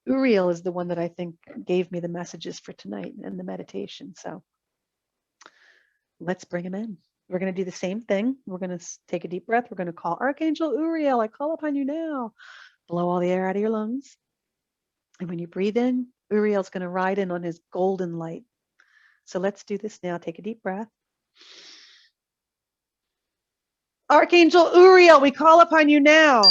Uriel is the one that I think gave me the messages for tonight and the meditation. So let's bring him in. We're going to do the same thing. We're going to take a deep breath. We're going to call Archangel Uriel. I call upon you now. Blow all the air out of your lungs. And when you breathe in, Uriel's going to ride in on his golden light. So let's do this now. Take a deep breath. Archangel Uriel, we call upon you now.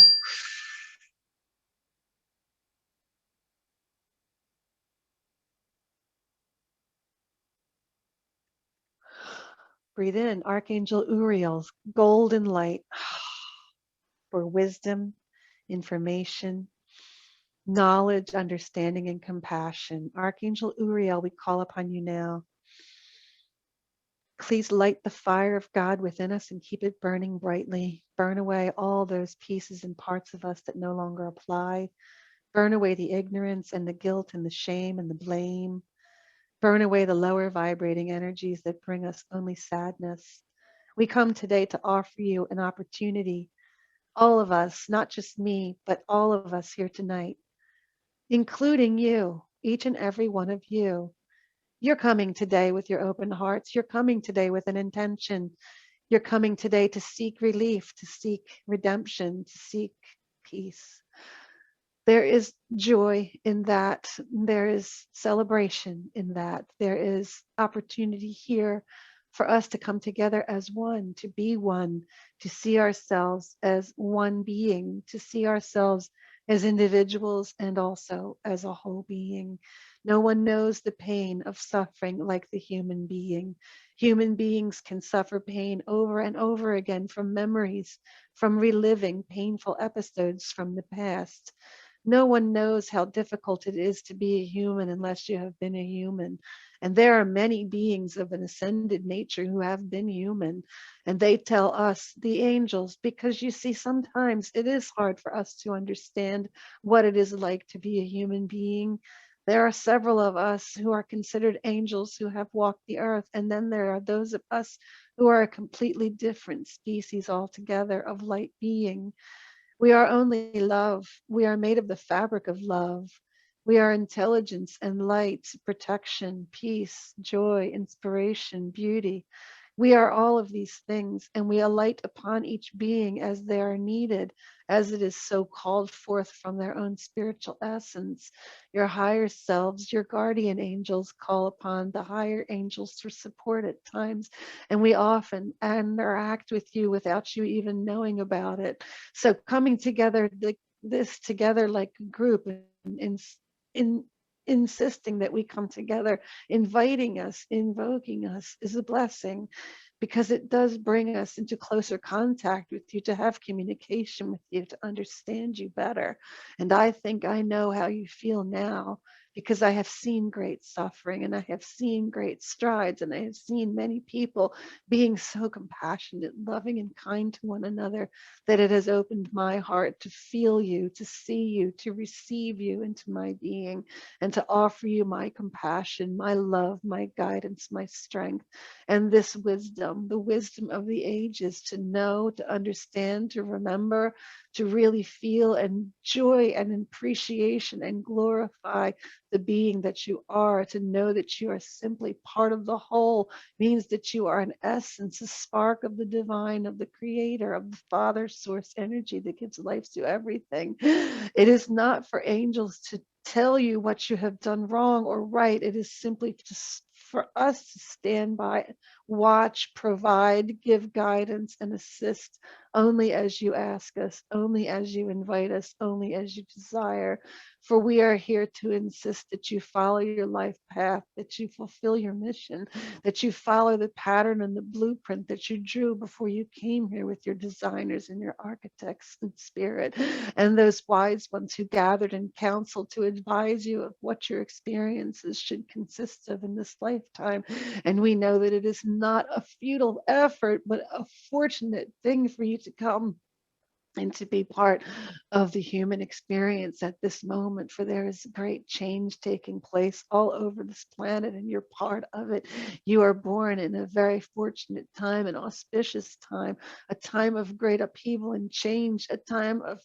Breathe in, Archangel Uriel's golden light for wisdom, information, knowledge, understanding, and compassion. Archangel Uriel, we call upon you now. Please light the fire of God within us and keep it burning brightly. Burn away all those pieces and parts of us that no longer apply. Burn away the ignorance and the guilt and the shame and the blame. Burn away the lower vibrating energies that bring us only sadness. We come today to offer you an opportunity, all of us, not just me, but all of us here tonight, including you, each and every one of you. You're coming today with your open hearts. You're coming today with an intention. You're coming today to seek relief, to seek redemption, to seek peace. There is joy in that. There is celebration in that. There is opportunity here for us to come together as one, to be one, to see ourselves as one being, to see ourselves as individuals and also as a whole being. No one knows the pain of suffering like the human being. Human beings can suffer pain over and over again from memories, from reliving painful episodes from the past. No one knows how difficult it is to be a human unless you have been a human. And there are many beings of an ascended nature who have been human. And they tell us, the angels, because you see, sometimes it is hard for us to understand what it is like to be a human being. There are several of us who are considered angels who have walked the earth. And then there are those of us who are a completely different species altogether of light being. We are only love. We are made of the fabric of love. We are intelligence and light, protection, peace, joy, inspiration, beauty. We are all of these things, and we alight upon each being as they are needed, as it is so called forth from their own spiritual essence. Your higher selves, your guardian angels, call upon the higher angels for support at times, and we often interact with you without you even knowing about it. So coming together, this together like a group, in insisting that we come together, inviting us, invoking us, is a blessing, because it does bring us into closer contact with you, to have communication with you, to understand you better. And I think I know how you feel now, because I have seen great suffering and I have seen great strides, and I have seen many people being so compassionate, loving, and kind to one another, that it has opened my heart to feel you, to see you, to receive you into my being, and to offer you my compassion, my love, my guidance, my strength, and this wisdom, the wisdom of the ages, to know, to understand, to remember, to really feel and joy and appreciation and glorify the being that you are, to know that you are simply part of the whole, means that you are an essence, a spark of the divine, of the creator, of the Father source energy that gives life to everything. It is not for angels to tell you what you have done wrong or right. It is simply just for us to stand by, watch, provide, give guidance, and assist only as you ask us, only as you invite us, only as you desire. For we are here to insist that you follow your life path, that you fulfill your mission, that you follow the pattern and the blueprint that you drew before you came here with your designers and your architects in spirit, and those wise ones who gathered in council to advise you of what your experiences should consist of in this lifetime. And we know that it is not a futile effort, but a fortunate thing for you to come and to be part of the human experience at this moment, for there is great change taking place all over this planet, and you're part of it. You are born in a very fortunate time, an auspicious time, a time of great upheaval and change, a time of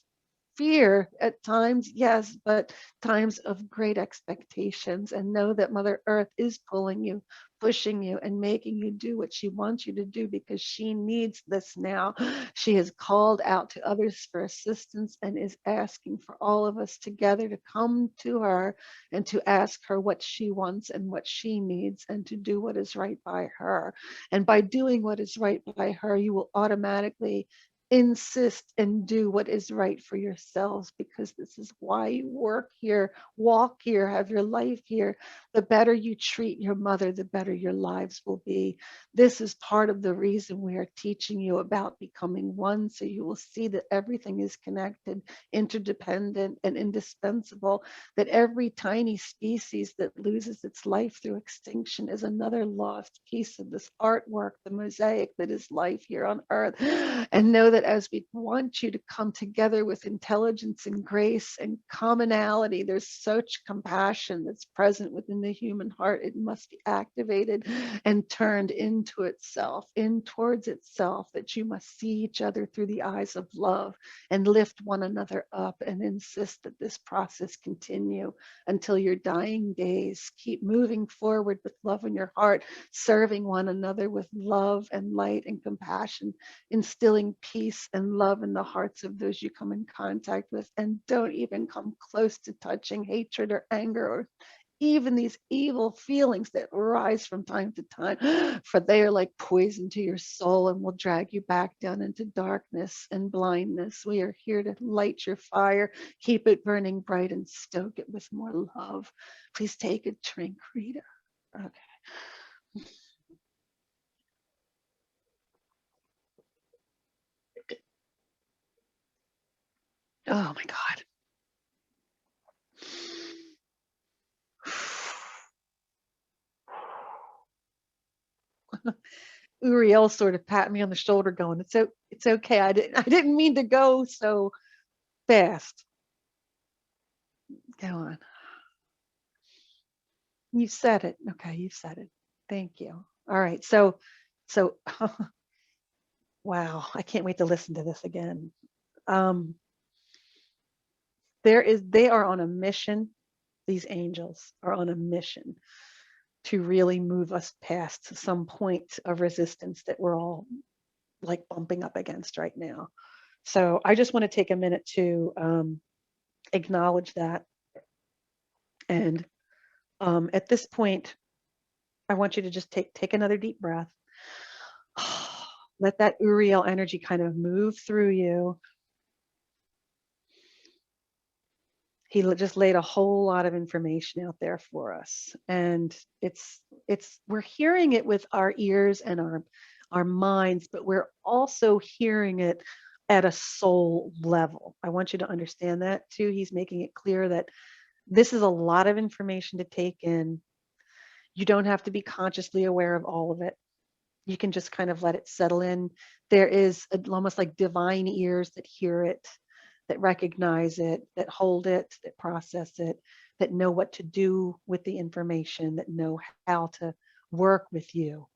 fear at times, yes, but times of great expectations. And know that Mother Earth is pulling you, pushing you, and making you do what she wants you to do, because she needs this now. She has called out to others for assistance and is asking for all of us together to come to her and to ask her what she wants and what she needs, and to do what is right by her. And by doing what is right by her, you will automatically insist and do what is right for yourselves, because this is why you work here, walk here, have your life here. The better you treat your mother, the better your lives will be. This is part of the reason we are teaching you about becoming one, so you will see that everything is connected, interdependent, and indispensable, that every tiny species that loses its life through extinction is another lost piece of this artwork, the mosaic that is life here on earth. And know that as we want you to come together with intelligence and grace and commonality, there's such compassion that's present within the human heart. It must be activated and turned into itself, in towards itself, that you must see each other through the eyes of love and lift one another up and insist that this process continue until your dying days. Keep moving forward with love in your heart, serving one another with love and light and compassion, instilling peace and love in the hearts of those you come in contact with. And don't even come close to touching hatred or anger or even these evil feelings that rise from time to time, for they are like poison to your soul and will drag you back down into darkness and blindness. We are here to light your fire, keep it burning bright, and stoke it with more love. Please take a drink, Rita. Okay. Oh my God. Uriel sort of pat me on the shoulder, going, "It's okay. I didn't mean to go so fast." Go on. You said it. Okay, you said it. Thank you. All right. So wow, I can't wait to listen to this again. Um, they are on a mission. These angels are on a mission to really move us past some point of resistance that we're all like bumping up against right now. So I just want to take a minute to acknowledge that. And at this point, I want you to just take another deep breath. Let that Uriel energy kind of move through you. He just laid a whole lot of information out there for us, and it's we're hearing it with our ears and our minds, but we're also hearing it at a soul level. I want you to understand that too. He's making it clear that this is a lot of information to take in. You don't have to be consciously aware of all of it. You can just kind of let it settle in. There is almost like divine ears that hear it, that recognize it, that hold it, that process it, that know what to do with the information, that know how to work with you.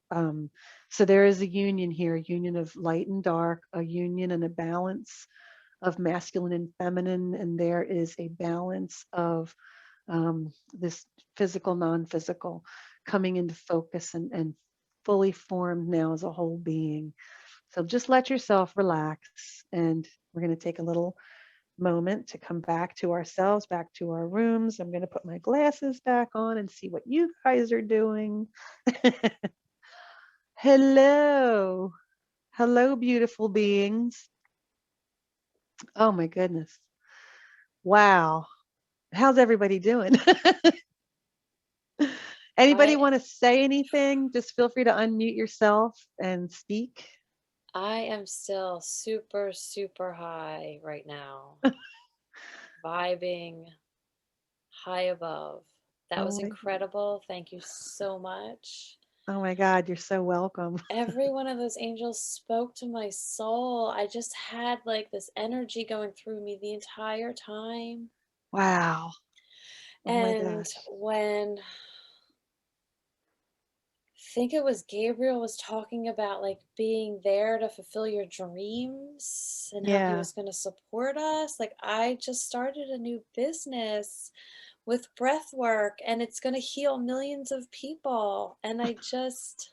So there is a union here, a union of light and dark, a union and a balance of masculine and feminine, and there is a balance of this physical, non-physical coming into focus and fully formed now as a whole being. So just let yourself relax, and we're going to take a little moment to come back to ourselves, back to our rooms. I'm going to put my glasses back on and see what you guys are doing. Hello. Hello, beautiful beings. Oh my goodness. Wow. How's everybody doing? Anybody
I
want to say anything? Just feel free to unmute yourself and speak.
I am still super, super high right now, vibing high above. That
Oh
was
my God.
incredible. Thank you so much.
Oh my God, you're so welcome.
Every one of those angels spoke to my soul. I just had like this energy going through me the entire time.
Wow. Oh my
And
gosh.
when think it was Gabriel was talking about like being there to fulfill your dreams and how he
Yeah.
was going to support us. Like I just started a new business with breath work and it's going to heal millions of people and I just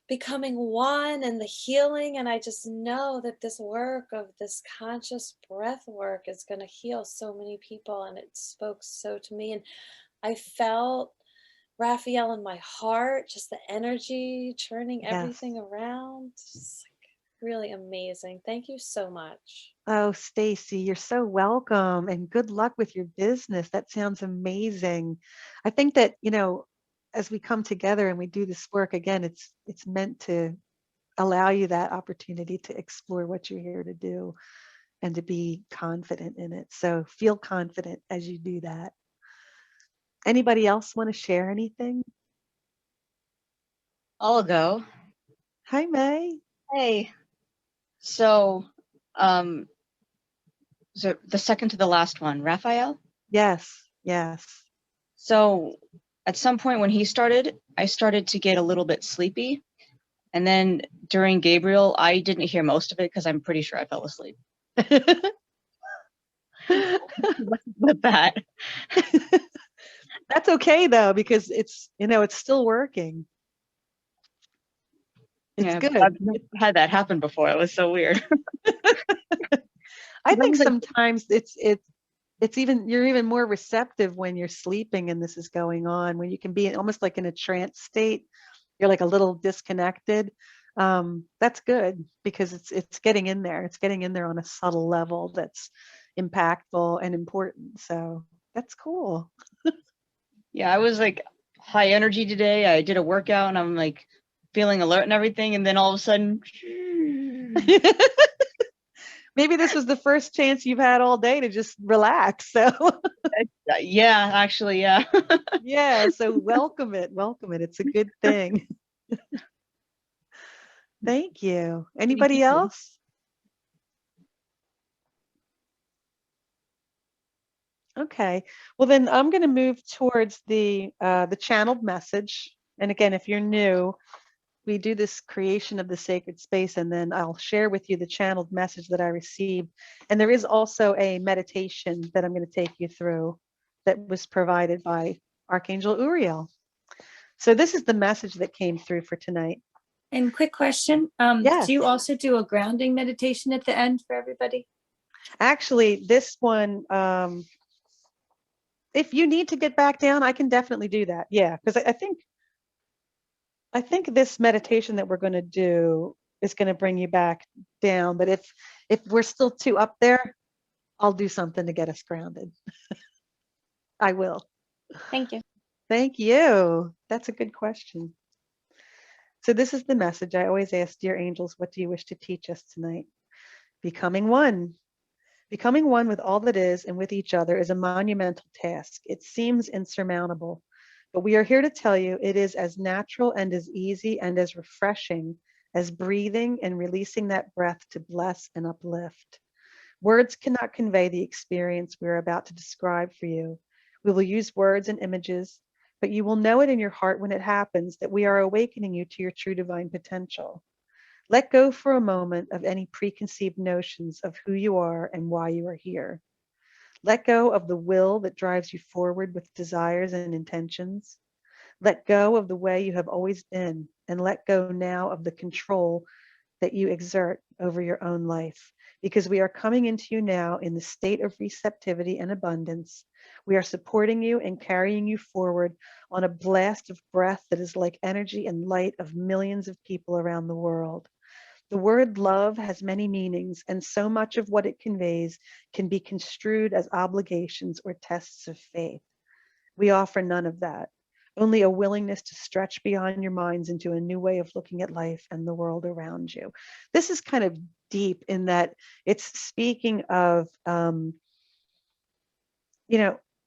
becoming one and the healing and I just know that this work of this conscious breath work is going to heal so many people and it spoke so to me and I felt Raphael in my heart, just the energy churning
Yes.
everything around. really amazing. Thank you so much.
Oh, Stacy, you're so welcome and good luck with your business. That sounds amazing. I think that, as we come together and we do this work again, it's meant to allow you that opportunity to explore what you're here to do and to be confident in it. So feel confident as you do that. Anybody else want to share anything?
I'll go.
Hi, May.
Hey. So, um, so the second to the last one, Raphael.
Yes, yes.
So at some point when he started, I started to get a little bit sleepy. And then during Gabriel, I didn't hear most of it because I'm pretty sure I fell asleep. With that.
That's okay though, because it's still working. It's good.
I've never had that happen before. It was so weird.
I think sometimes you're even more receptive when you're sleeping and this is going on, when you can be almost like in a trance state. You're like a little disconnected. That's good because it's getting in there. It's getting in there on a subtle level that's impactful and important. So that's cool.
Yeah, I was like high energy today. I did a workout and I'm like feeling alert and everything. And then all of a sudden,
maybe this was the first chance you've had all day to just relax. So
yeah, actually, yeah.
yeah. So welcome it. Welcome it. It's a good thing. Thank you. Anybody else? Okay. Well, then I'm going to move towards the channeled message. And again, if you're new, we do this creation of the sacred space, and then I'll share with you the channeled message that I received. And there is also a meditation that I'm going to take you through that was provided by Archangel Uriel. So this is the message that came through for tonight.
And quick question,
Yes.
do you also do a grounding meditation at the end for everybody?
Actually, this one, if you need to get back down, I can definitely do that. Yeah, because I think this meditation that we're going to do is going to bring you back down. But if we're still too up there, I'll do something to get us grounded. I will.
Thank you.
Thank you. That's a good question. So this is the message I always ask, dear angels, what do you wish to teach us tonight? Becoming one. Becoming one with all that is and with each other is a monumental task. It seems insurmountable, but we are here to tell you it is as natural and as easy and as refreshing as breathing and releasing that breath to bless and uplift. Words cannot convey the experience we are about to describe for you. We will use words and images, but you will know it in your heart when it happens that we are awakening you to your true divine potential. Let go for a moment of any preconceived notions of who you are and why you are here. Let go of the will that drives you forward with desires and intentions. Let go of the way you have always been, and let go now of the control that you exert over your own life, because we are coming into you now in the state of receptivity and abundance. We are supporting you and carrying you forward on a blast of breath that is like energy and light of millions of people around the world. The word love has many meanings, and so much of what it conveys can be construed as obligations or tests of faith. We offer none of that, only a willingness to stretch beyond your minds into a new way of looking at life and the world around you. This is kind of deep in that it's speaking of,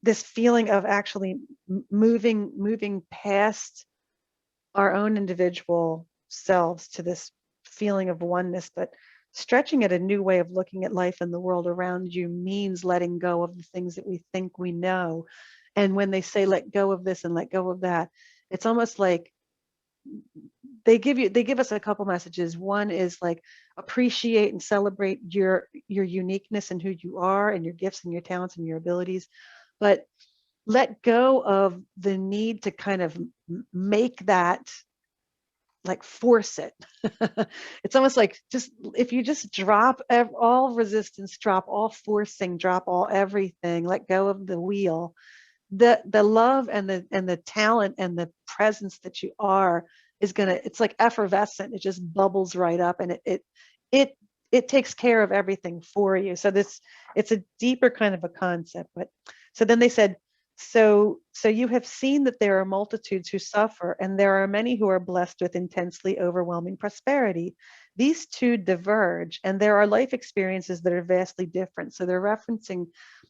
this feeling of actually moving past our own individual selves to this feeling of oneness, but stretching at a new way of looking at life and the world around you means letting go of the things that we think we know. And when they say let go of this and let go of that, it's almost like they give us a couple messages. One is like appreciate and celebrate your uniqueness and who you are and your gifts and your talents and your abilities, but let go of the need to kind of make that, like force it. It's almost like just if you just drop all resistance, drop all forcing, drop all everything, let go of the wheel, the love and the talent and the presence that you are is gonna, it's like effervescent. It just bubbles right up, and it takes care of everything for you. So it's a deeper kind of a concept. But so then they said, so you have seen that there are multitudes who suffer, and there are many who are blessed with intensely overwhelming prosperity. These two diverge, and there are life experiences that are vastly different. So they're referencing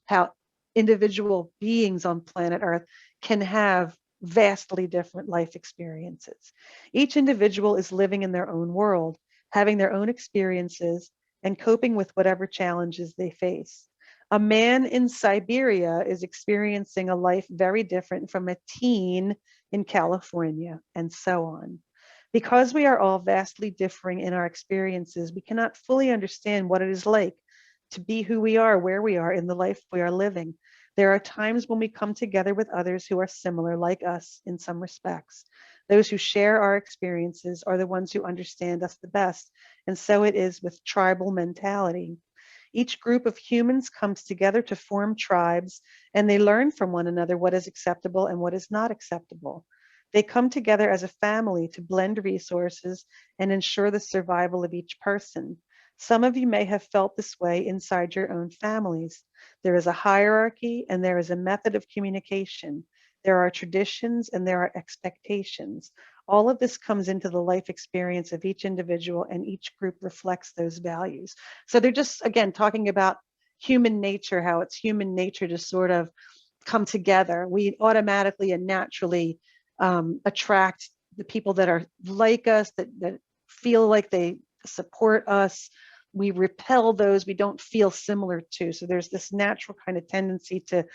how individual beings on planet Earth can have vastly different life experiences. Each individual is living in their own world, having their own experiences, and coping with whatever challenges they face. A man in Siberia is experiencing a life very different from a teen in California, and so on. Because we are all vastly differing in our experiences, we cannot fully understand what it is like to be who we are, where we are in the life we are living. There are times when we come together with others who are similar, like us in some respects. Those who share our experiences are the ones who understand us the best, and so it is with tribal mentality. Each group of humans comes together to form tribes, and they learn from one another what is acceptable and what is not acceptable. They come together as a family to blend resources and ensure the survival of each person. Some of you may have felt this way inside your own families. There is a hierarchy and there is a method of communication. There are traditions and there are expectations. All of this comes into the life experience of each individual, and each group reflects those values. So they're just, again, talking about human nature, how it's human nature to sort of come together. We automatically and naturally attract the people that are like us, that feel like they support us. We repel those we don't feel similar to. So there's this natural kind of tendency to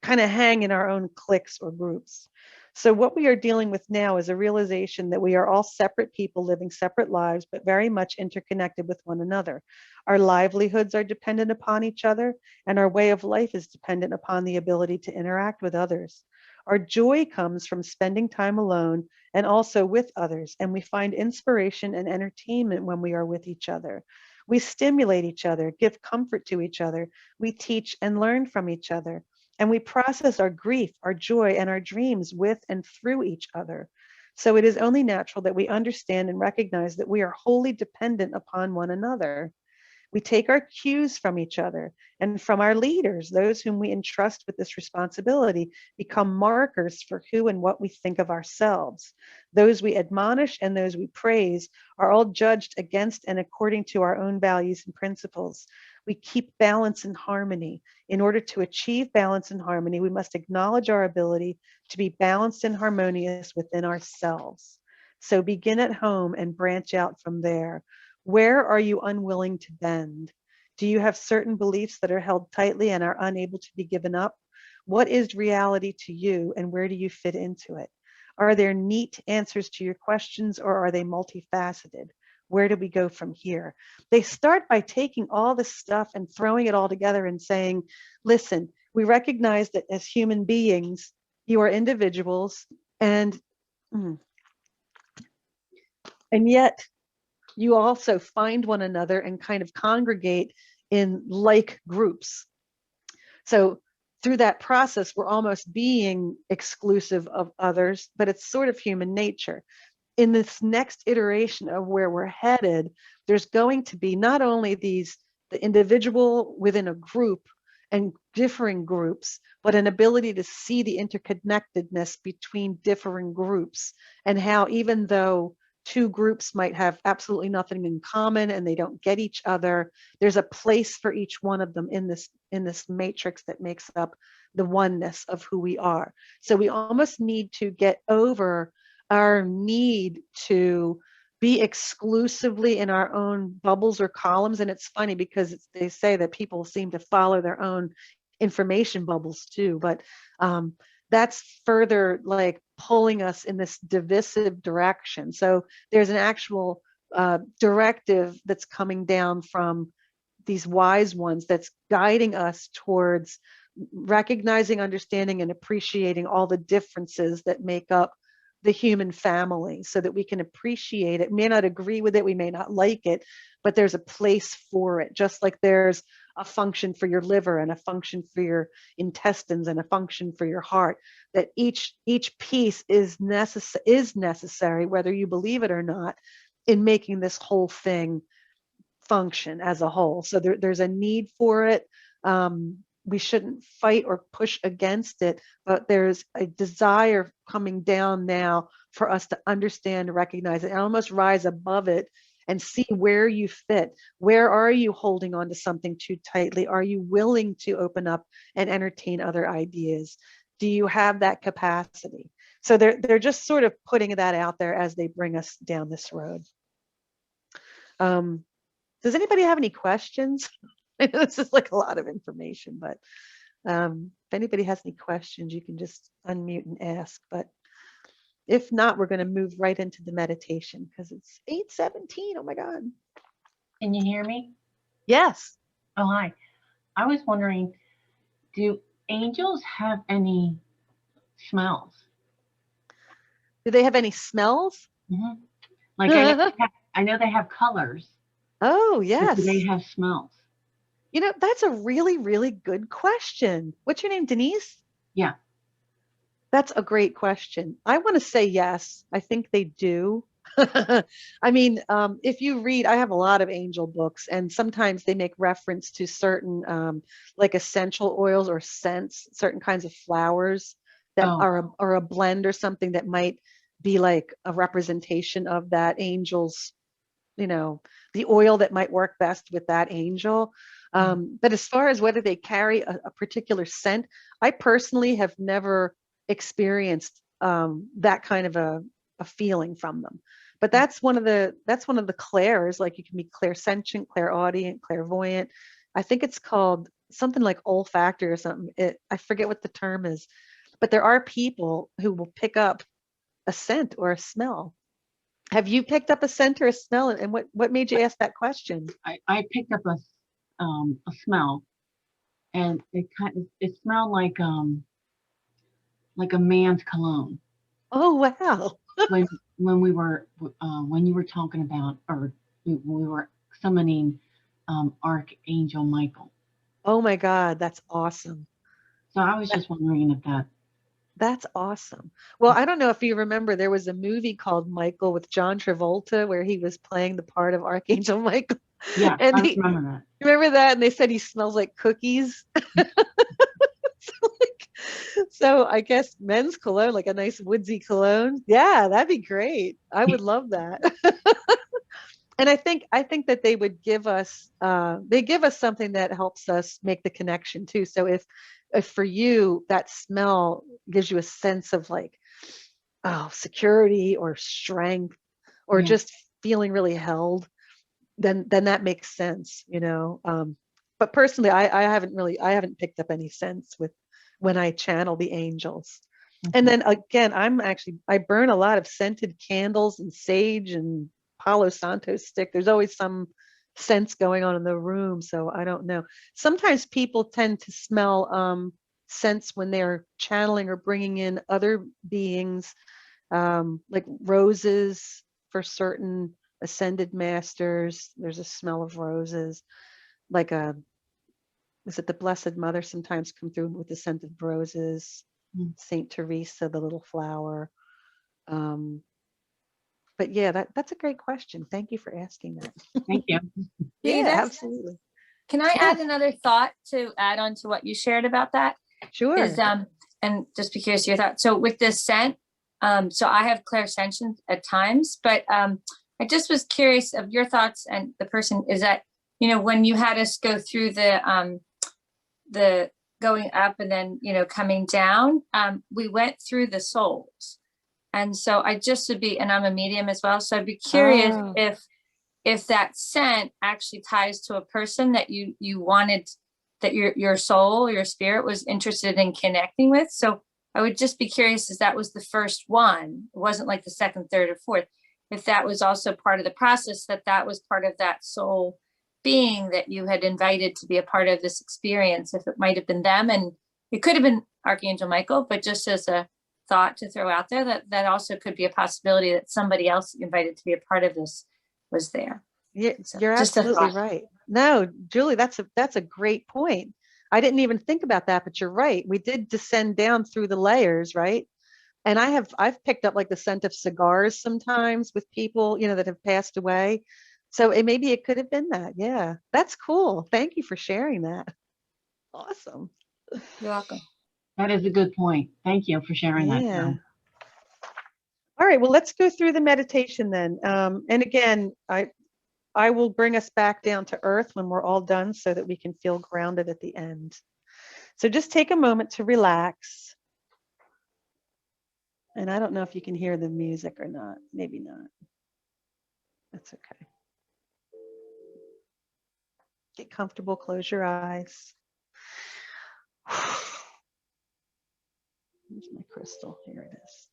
kind of hang in our own cliques or groups. So what we are dealing with now is a realization that we are all separate people living separate lives, but very much interconnected with one another. Our livelihoods are dependent upon each other, and our way of life is dependent upon the ability to interact with others. Our joy comes from spending time alone and also with others, and we find inspiration and entertainment when we are with each other. We stimulate each other, give comfort to each other, we teach and learn from each other, and we process our grief, our joy, and our dreams with and through each other. So it is only natural that we understand and recognize that we are wholly dependent upon one another. We take our cues from each other and from our leaders. Those whom we entrust with this responsibility become markers for who and what we think of ourselves. Those we admonish and those we praise are all judged against and according to our own values and principles. We keep balance and harmony. In order to achieve balance and harmony, we must acknowledge our ability to be balanced and harmonious within ourselves. So begin at home and branch out from there. Where are you unwilling to bend? Do you have certain beliefs that are held tightly and are unable to be given up? What is reality to you, and where do you fit into it? Are there neat answers to your questions, or are they multifaceted? Where do we go from here? They start by taking all this stuff and throwing it all together and saying, listen, we recognize that as human beings, you are individuals, and yet you also find one another and kind of congregate in like groups. So through that process, we're almost being exclusive of others, but it's sort of human nature. In this next iteration of where we're headed, there's going to be not only the individual within a group and differing groups, but an ability to see the interconnectedness between differing groups, and how even though two groups might have absolutely nothing in common and they don't get each other, there's a place for each one of them in this matrix that makes up the oneness of who we are. So we almost need to get over our need to be exclusively in our own bubbles or columns. And it's funny because they say that people seem to follow their own information bubbles too, but that's further like pulling us in this divisive direction. So there's an actual directive that's coming down from these wise ones that's guiding us towards recognizing, understanding, and appreciating all the differences that make up the human family, so that we can appreciate it. We may not agree with it, we may not like it, but there's a place for it. Just like there's a function for your liver and a function for your intestines and a function for your heart, that each piece is necessary, whether you believe it or not, in making this whole thing function as a whole. So there's a need for it. We shouldn't fight or push against it, but there's a desire coming down now for us to understand, recognize it, and almost rise above it and see where you fit. Where are you holding on to something too tightly? Are you willing to open up and entertain other ideas? Do you have that capacity? So they're just sort of putting that out there as they bring us down this road. Does anybody have any questions? I know this is like a lot of information, but if anybody has any questions, you can just unmute and ask. But if not, we're going to move right into the meditation because it's 8:17. Oh my God.
Can you hear me?
Yes.
Oh, hi. I was wondering, do angels have any smells?
Do they have any smells?
Mm-hmm. Like I know they have colors.
Oh,
But
yes.
do they have smells?
You know, that's a really, really good question. What's your name, Denise?
Yeah.
That's a great question. I want to say yes. I think they do. I mean, if you read, I have a lot of angel books, and sometimes they make reference to certain like essential oils or scents, certain kinds of flowers that are a blend or something that might be like a representation of that angel's, you know, the oil that might work best with that angel. But as far as whether they carry a particular scent, I personally have never experienced that kind of a feeling from them. But that's one of the clairs. Like you can be clairsentient, clairaudient, clairvoyant. I think it's called something like olfactory or something. I forget what the term is, but there are people who will pick up a scent or a smell. Have you picked up a scent or a smell? And what made you ask that question?
I picked up a smell, and it smelled like a man's cologne.
Oh wow.
when we were when you were talking about, or we were summoning Archangel Michael.
Oh my God, that's awesome.
So I was just wondering if
That's awesome. Well, I don't know if you remember, there was a movie called Michael with John Travolta where he was playing the part of Archangel Michael.
Yeah,
And
I remember that.
Remember that? And they said he smells like cookies. So I guess men's cologne, like a nice woodsy cologne. Yeah, that'd be great. I would love that. And I think that they would give us something that helps us make the connection too. So if for you that smell gives you a sense of like, oh, security or strength or just feeling really held, then that makes sense, you know. But personally, I haven't picked up any sense with when I channel the angels. And then again, I burn a lot of scented candles and sage and Palo Santo stick. There's always some scents going on in the room, so I don't know. Sometimes people tend to smell scents when they're channeling or bringing in other beings, like roses for certain ascended masters. There's a smell of roses, like is it the Blessed Mother sometimes come through with the scent of roses, Saint Teresa, the little flower. But yeah, that's a great question. Thank you for asking that.
Thank you.
Yeah,
Rita,
absolutely.
Can I add another thought to add on to what you shared about that?
Sure.
Is and just be curious your thought. So with this scent, so I have clairsentience at times, but I just was curious of your thoughts, and the person is that, you know, when you had us go through the going up and then, you know, coming down, we went through the souls. And so I just would be, and I'm a medium as well. So I'd be curious if that scent actually ties to a person that you wanted, that your soul, your spirit was interested in connecting with. So I would just be curious, as that was the first one, it wasn't like the second, third, or fourth, if that was also part of the process, that was part of that soul being that you had invited to be a part of this experience, if it might have been them. And it could have been Archangel Michael, but just as a thought to throw out there, that also could be a possibility that somebody else invited to be a part of this was there.
Yeah,
So
you're
just a
absolutely
thought.
right. No, Julie, that's a great point. I didn't even think about that, but you're right. We did descend down through the layers, right? And I've picked up like the scent of cigars sometimes with people, you know, that have passed away. So maybe it could have been that. Yeah, that's cool. Thank you for sharing that. Awesome.
You're welcome.
That is a good point. Thank you for sharing that,
Yeah.
Joe.
All right. Well, let's go through the meditation then. And again, I will bring us back down to earth when we're all done so that we can feel grounded at the end. So just take a moment to relax. And I don't know if you can hear the music or not. Maybe not. That's okay. Get comfortable. Close your eyes. Where's my crystal? Here it is.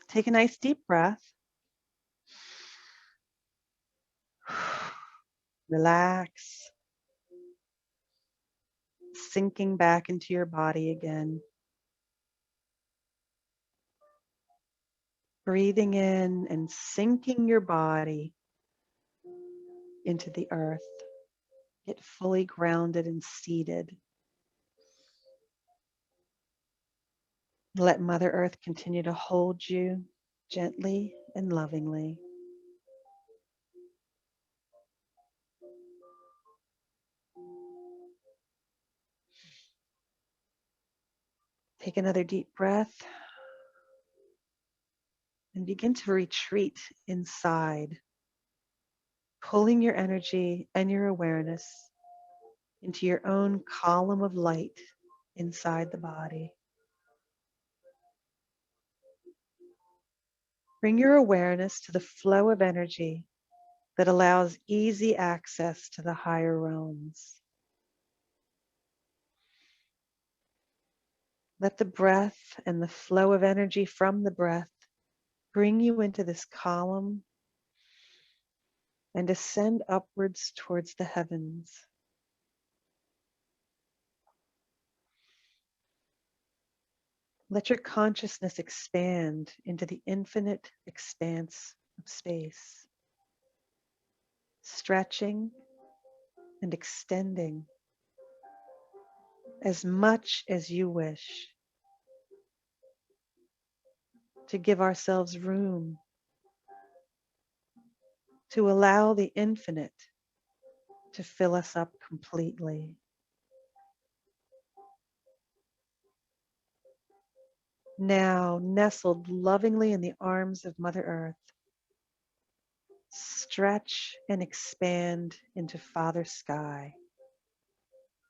Take a nice deep breath. Relax. Sinking back into your body again. Breathing in and sinking your body into the earth. Get fully grounded and seated. Let Mother Earth continue to hold you gently and lovingly. Take another deep breath and begin to retreat inside, pulling your energy and your awareness into your own column of light inside the body. Bring your awareness to the flow of energy that allows easy access to the higher realms. Let the breath and the flow of energy from the breath bring you into this column and ascend upwards towards the heavens. Let your consciousness expand into the infinite expanse of space, stretching and extending as much as you wish, to give ourselves room to allow the infinite to fill us up completely. Now, nestled lovingly in the arms of Mother Earth, stretch and expand into Father Sky,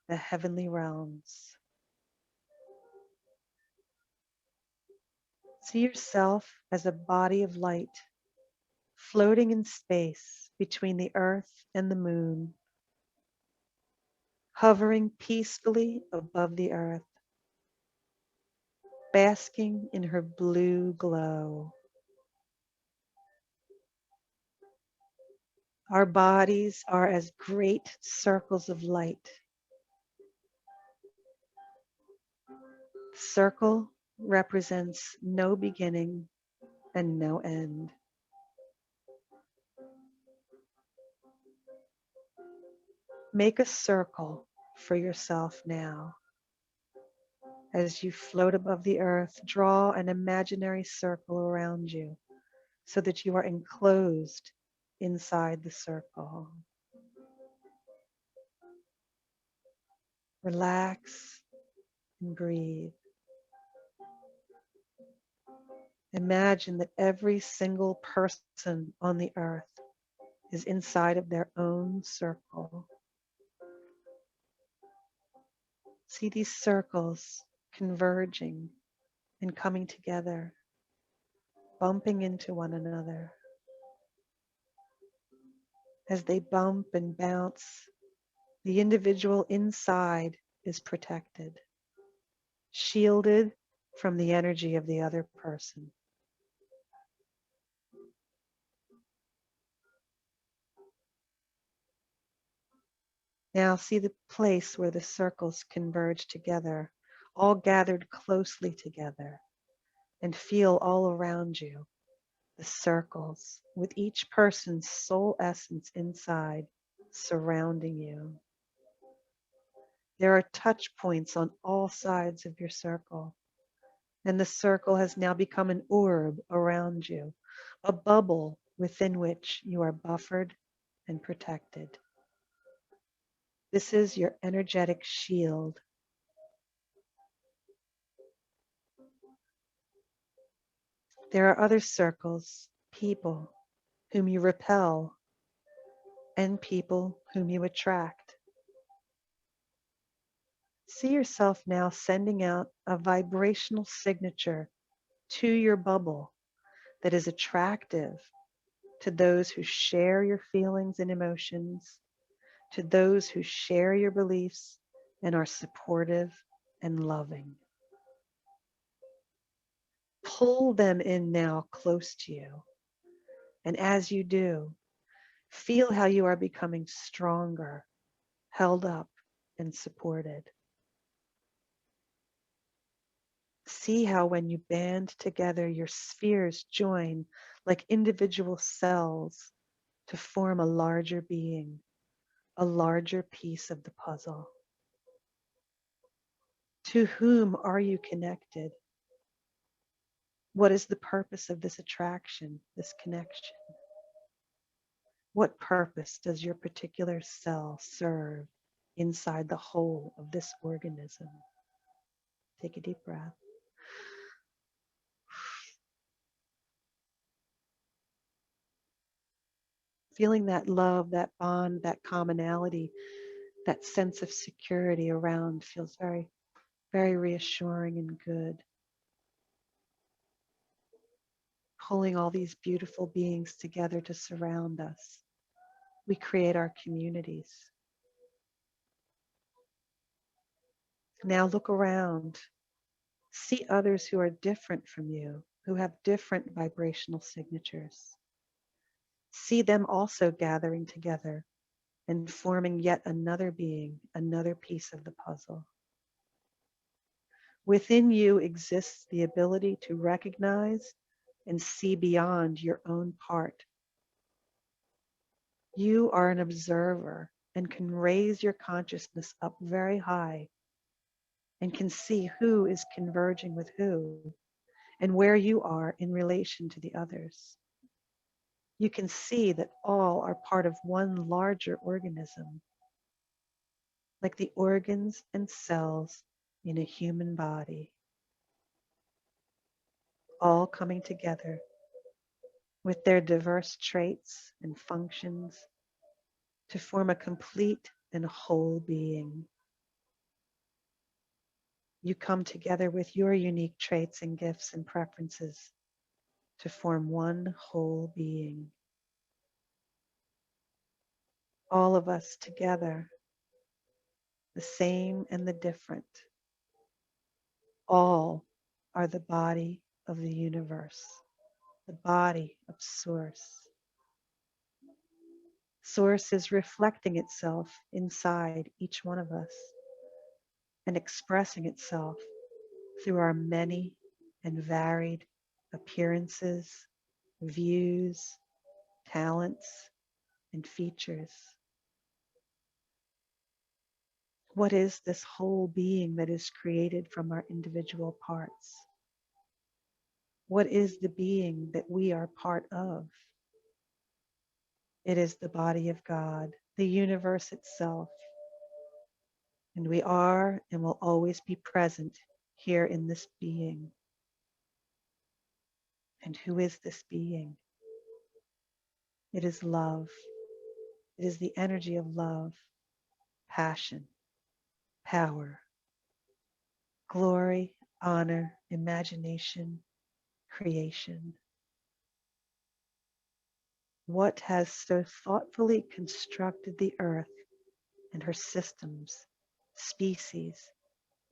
the heavenly realms. See yourself as a body of light floating in space between the earth and the moon, hovering peacefully above the earth, basking in her blue glow. Our bodies are as great circles of light. The circle represents no beginning and no end. Make a circle for yourself now. As you float above the earth, draw an imaginary circle around you so that you are enclosed inside the circle. Relax and breathe. Imagine that every single person on the earth is inside of their own circle. See these circles converging and coming together, bumping into one another. As they bump and bounce, the individual inside is protected, shielded from the energy of the other person. Now see the place where the circles converge together, all gathered closely together, and feel all around you the circles with each person's soul essence inside surrounding you. There are touch points on all sides of your circle, And the circle has now become an orb around you, a bubble within which you are buffered and protected. This is your energetic shield. There are other circles, people whom you repel, and people whom you attract. See yourself now sending out a vibrational signature to your bubble that is attractive to those who share your feelings and emotions, to those who share your beliefs and are supportive and loving. Pull them in now close to you. And as you do, feel how you are becoming stronger, held up, and supported. See how when you band together, your spheres join like individual cells to form a larger being, a larger piece of the puzzle. To whom are you connected? What is the purpose of this attraction, this connection? What purpose does your particular cell serve inside the whole of this organism? Take a deep breath. Feeling that love, that bond, that commonality, that sense of security around feels very, very reassuring and good. Pulling all these beautiful beings together to surround us. We create our communities. Now look around. See others who are different from you, who have different vibrational signatures. See them also gathering together and forming yet another being, another piece of the puzzle. Within you exists the ability to recognize and see beyond your own part. You are an observer and can raise your consciousness up very high and can see who is converging with who and where you are in relation to the others. You can see that all are part of one larger organism, like the organs and cells in a human body, all coming together with their diverse traits and functions to form a complete and whole being. You come together with your unique traits and gifts and preferences to form one whole being. All of us together, the same and the different, all are the body of the universe, the body of Source. Source is reflecting itself inside each one of us and expressing itself through our many and varied appearances, views, talents, and features. What is this whole being that is created from our individual parts? What is the being that we are part of? It is the body of God, the universe itself. And we are and will always be present here in this being. And who is this being? It is love. It is the energy of love, passion, power, glory, honor, imagination, creation. What has so thoughtfully constructed the earth and her systems, species,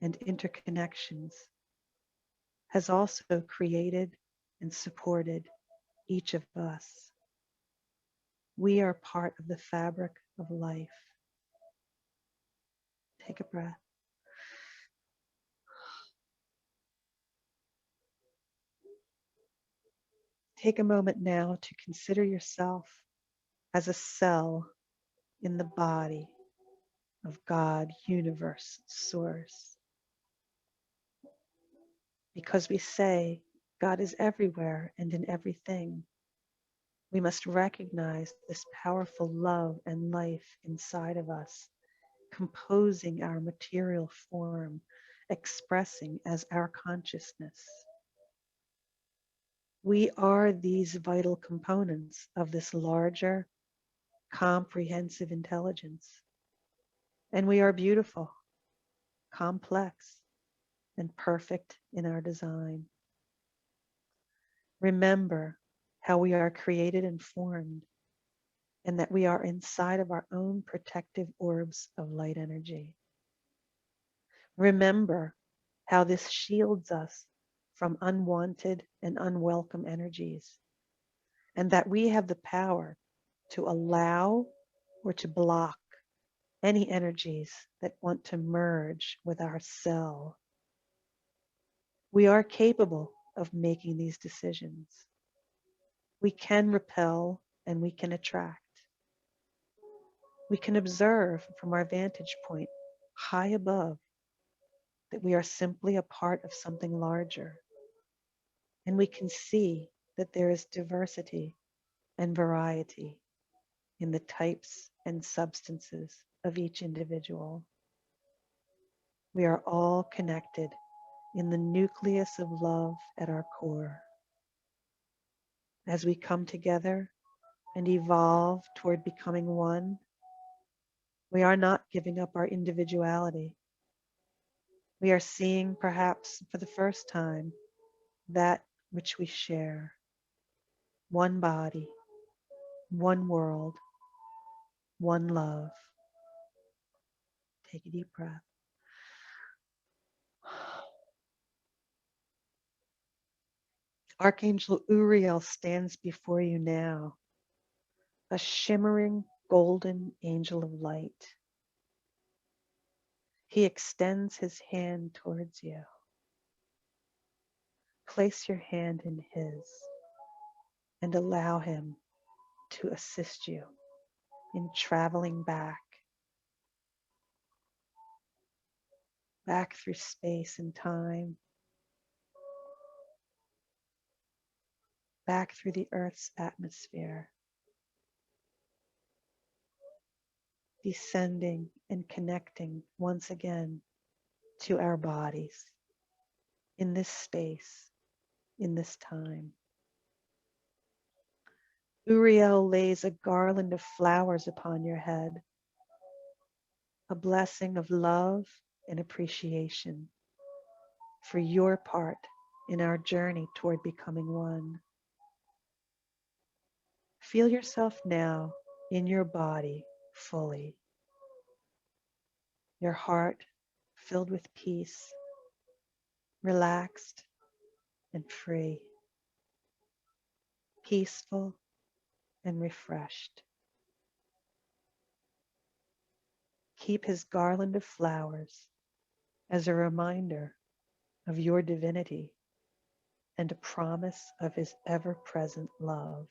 and interconnections has also created and supported each of us. We are part of the fabric of life. Take a breath. Take a moment now to consider yourself as a cell in the body of God, universe, source. Because we say God is everywhere and in everything, we must recognize this powerful love and life inside of us, composing our material form, expressing as our consciousness. We are these vital components of this larger, comprehensive intelligence. And we are beautiful, complex, and perfect in our design. Remember how we are created and formed, and that we are inside of our own protective orbs of light energy. Remember how this shields us from unwanted and unwelcome energies, and that we have the power to allow or to block any energies that want to merge with our cell. We are capable of making these decisions. We can repel and we can attract. We can observe from our vantage point high above that we are simply a part of something larger. And we can see that there is diversity and variety in the types and substances of each individual. We are all connected in the nucleus of love at our core. As we come together and evolve toward becoming one, we are not giving up our individuality. We are seeing, perhaps for the first time, that which we share. One body, one world, one love. Take a deep breath. Archangel Uriel stands before you now, a shimmering golden angel of light. He extends his hand towards you. Place your hand in his and allow him to assist you in traveling back through space and time, back through the Earth's atmosphere, descending and connecting once again to our bodies in this space, in this time. Uriel lays a garland of flowers upon your head, a blessing of love and appreciation for your part in our journey toward becoming one. Feel yourself now in your body fully, your heart filled with peace, relaxed and free, peaceful and refreshed. Keep his garland of flowers as a reminder of your divinity and a promise of his ever-present love.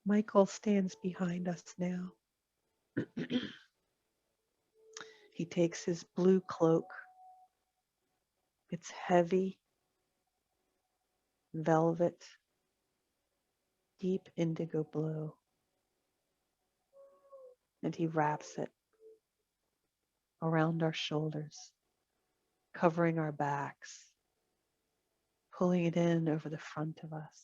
Michael stands behind us now. He takes his blue cloak. It's heavy, velvet, deep indigo blue. And he wraps it around our shoulders, covering our backs, pulling it in over the front of us,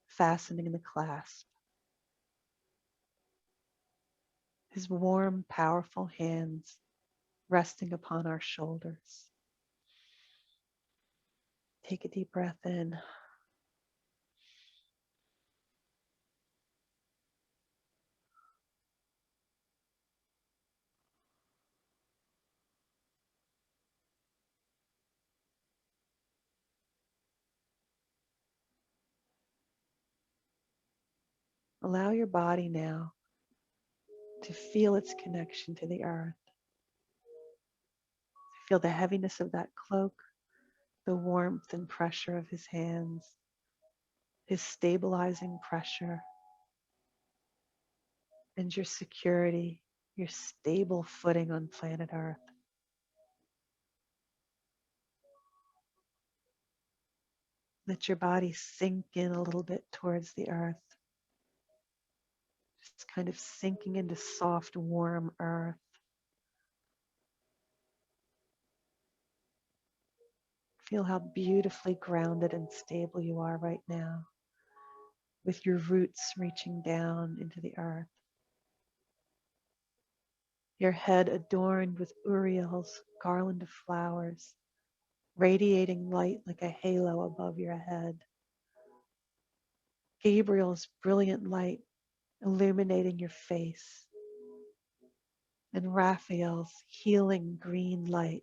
fastening the clasp. His warm, powerful hands resting upon our shoulders. Take a deep breath in. Allow your body now to feel its connection to the earth. Feel the heaviness of that cloak, the warmth and pressure of his hands, his stabilizing pressure, and your security, your stable footing on planet Earth. Let your body sink in a little bit towards the earth. Just kind of sinking into soft, warm earth. Feel how beautifully grounded and stable you are right now, with your roots reaching down into the earth. Your head adorned with Uriel's garland of flowers, radiating light like a halo above your head. Gabriel's brilliant light illuminating your face, and Raphael's healing green light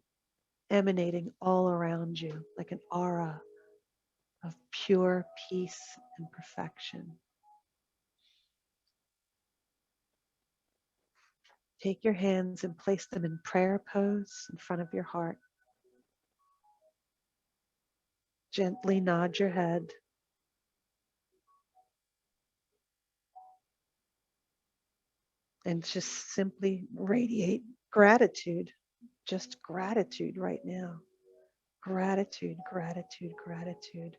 emanating all around you like an aura of pure peace and perfection. Take your hands and place them in prayer pose in front of your heart. Gently nod your head. And just simply radiate gratitude. Just gratitude right now. Gratitude, gratitude, gratitude.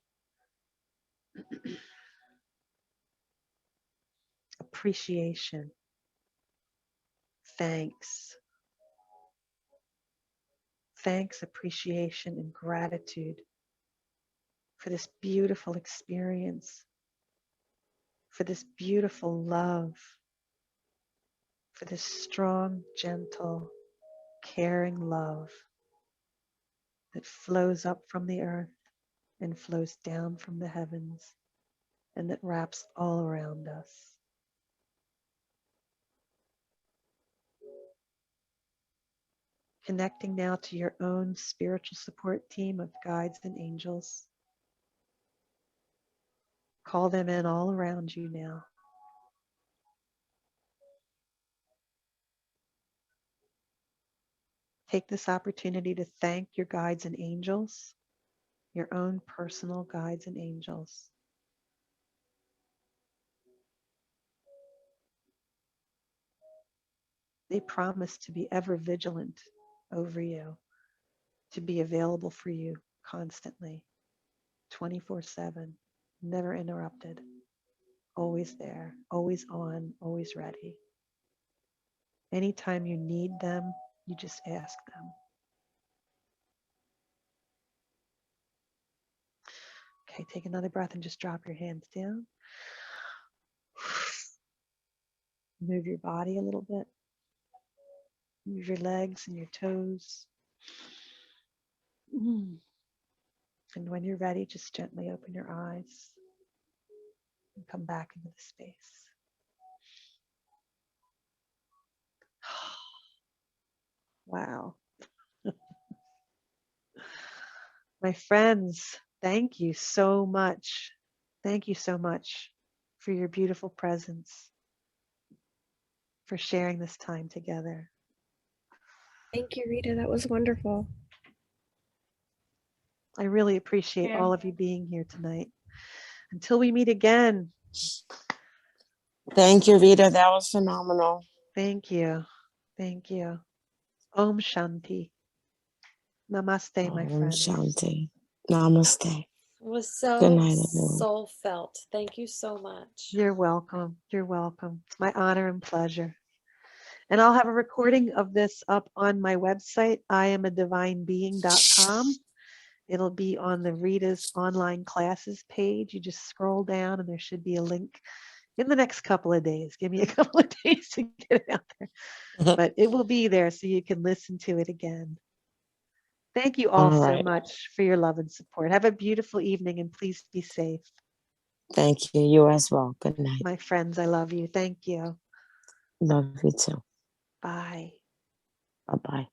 Appreciation. Thanks. Thanks, appreciation, and gratitude for this beautiful experience, for this beautiful love, for this strong, gentle, caring love that flows up from the earth and flows down from the heavens and that wraps all around us. Connecting now to your own spiritual support team of guides and angels. Call them in all around you now. Take this opportunity to thank your guides and angels, your own personal guides and angels. They promise to be ever vigilant over you, to be available for you constantly, 24/7, never interrupted, always there, always on, always ready. Anytime you need them, you just ask them. Okay, take another breath and just drop your hands down. Move your body a little bit. Move your legs and your toes. And when you're ready, just gently open your eyes and come back into the space. Wow. My friends, thank you so much. Thank you so much for your beautiful presence, for sharing this time together.
Thank you, Rita. That was wonderful.
I really appreciate
Yeah.
all of you being here tonight. Until we meet again,
Thank you, Rita. That was phenomenal.
thank you. Thank you. Om Shanti. Namaste, my
Om
friends.
Shanti. Namaste.
It was
Good
so
night, everyone.
soul felt. Thank you so much.
You're welcome. You're welcome. It's my honor and pleasure. And I'll have a recording of this up on my website, IamADivineBeing.com. It'll be on the Rita's online classes page. You just scroll down and there should be a link in the next couple of days. Give me a couple of days to get it out there. But it will be there so you can listen to it again. Thank you all
All
so
right.
much for your love and support. Have a beautiful evening and please be safe.
Thank you. You as well. Good night.
My friends, I love you. Thank you.
Love you too.
Bye.
Bye-bye.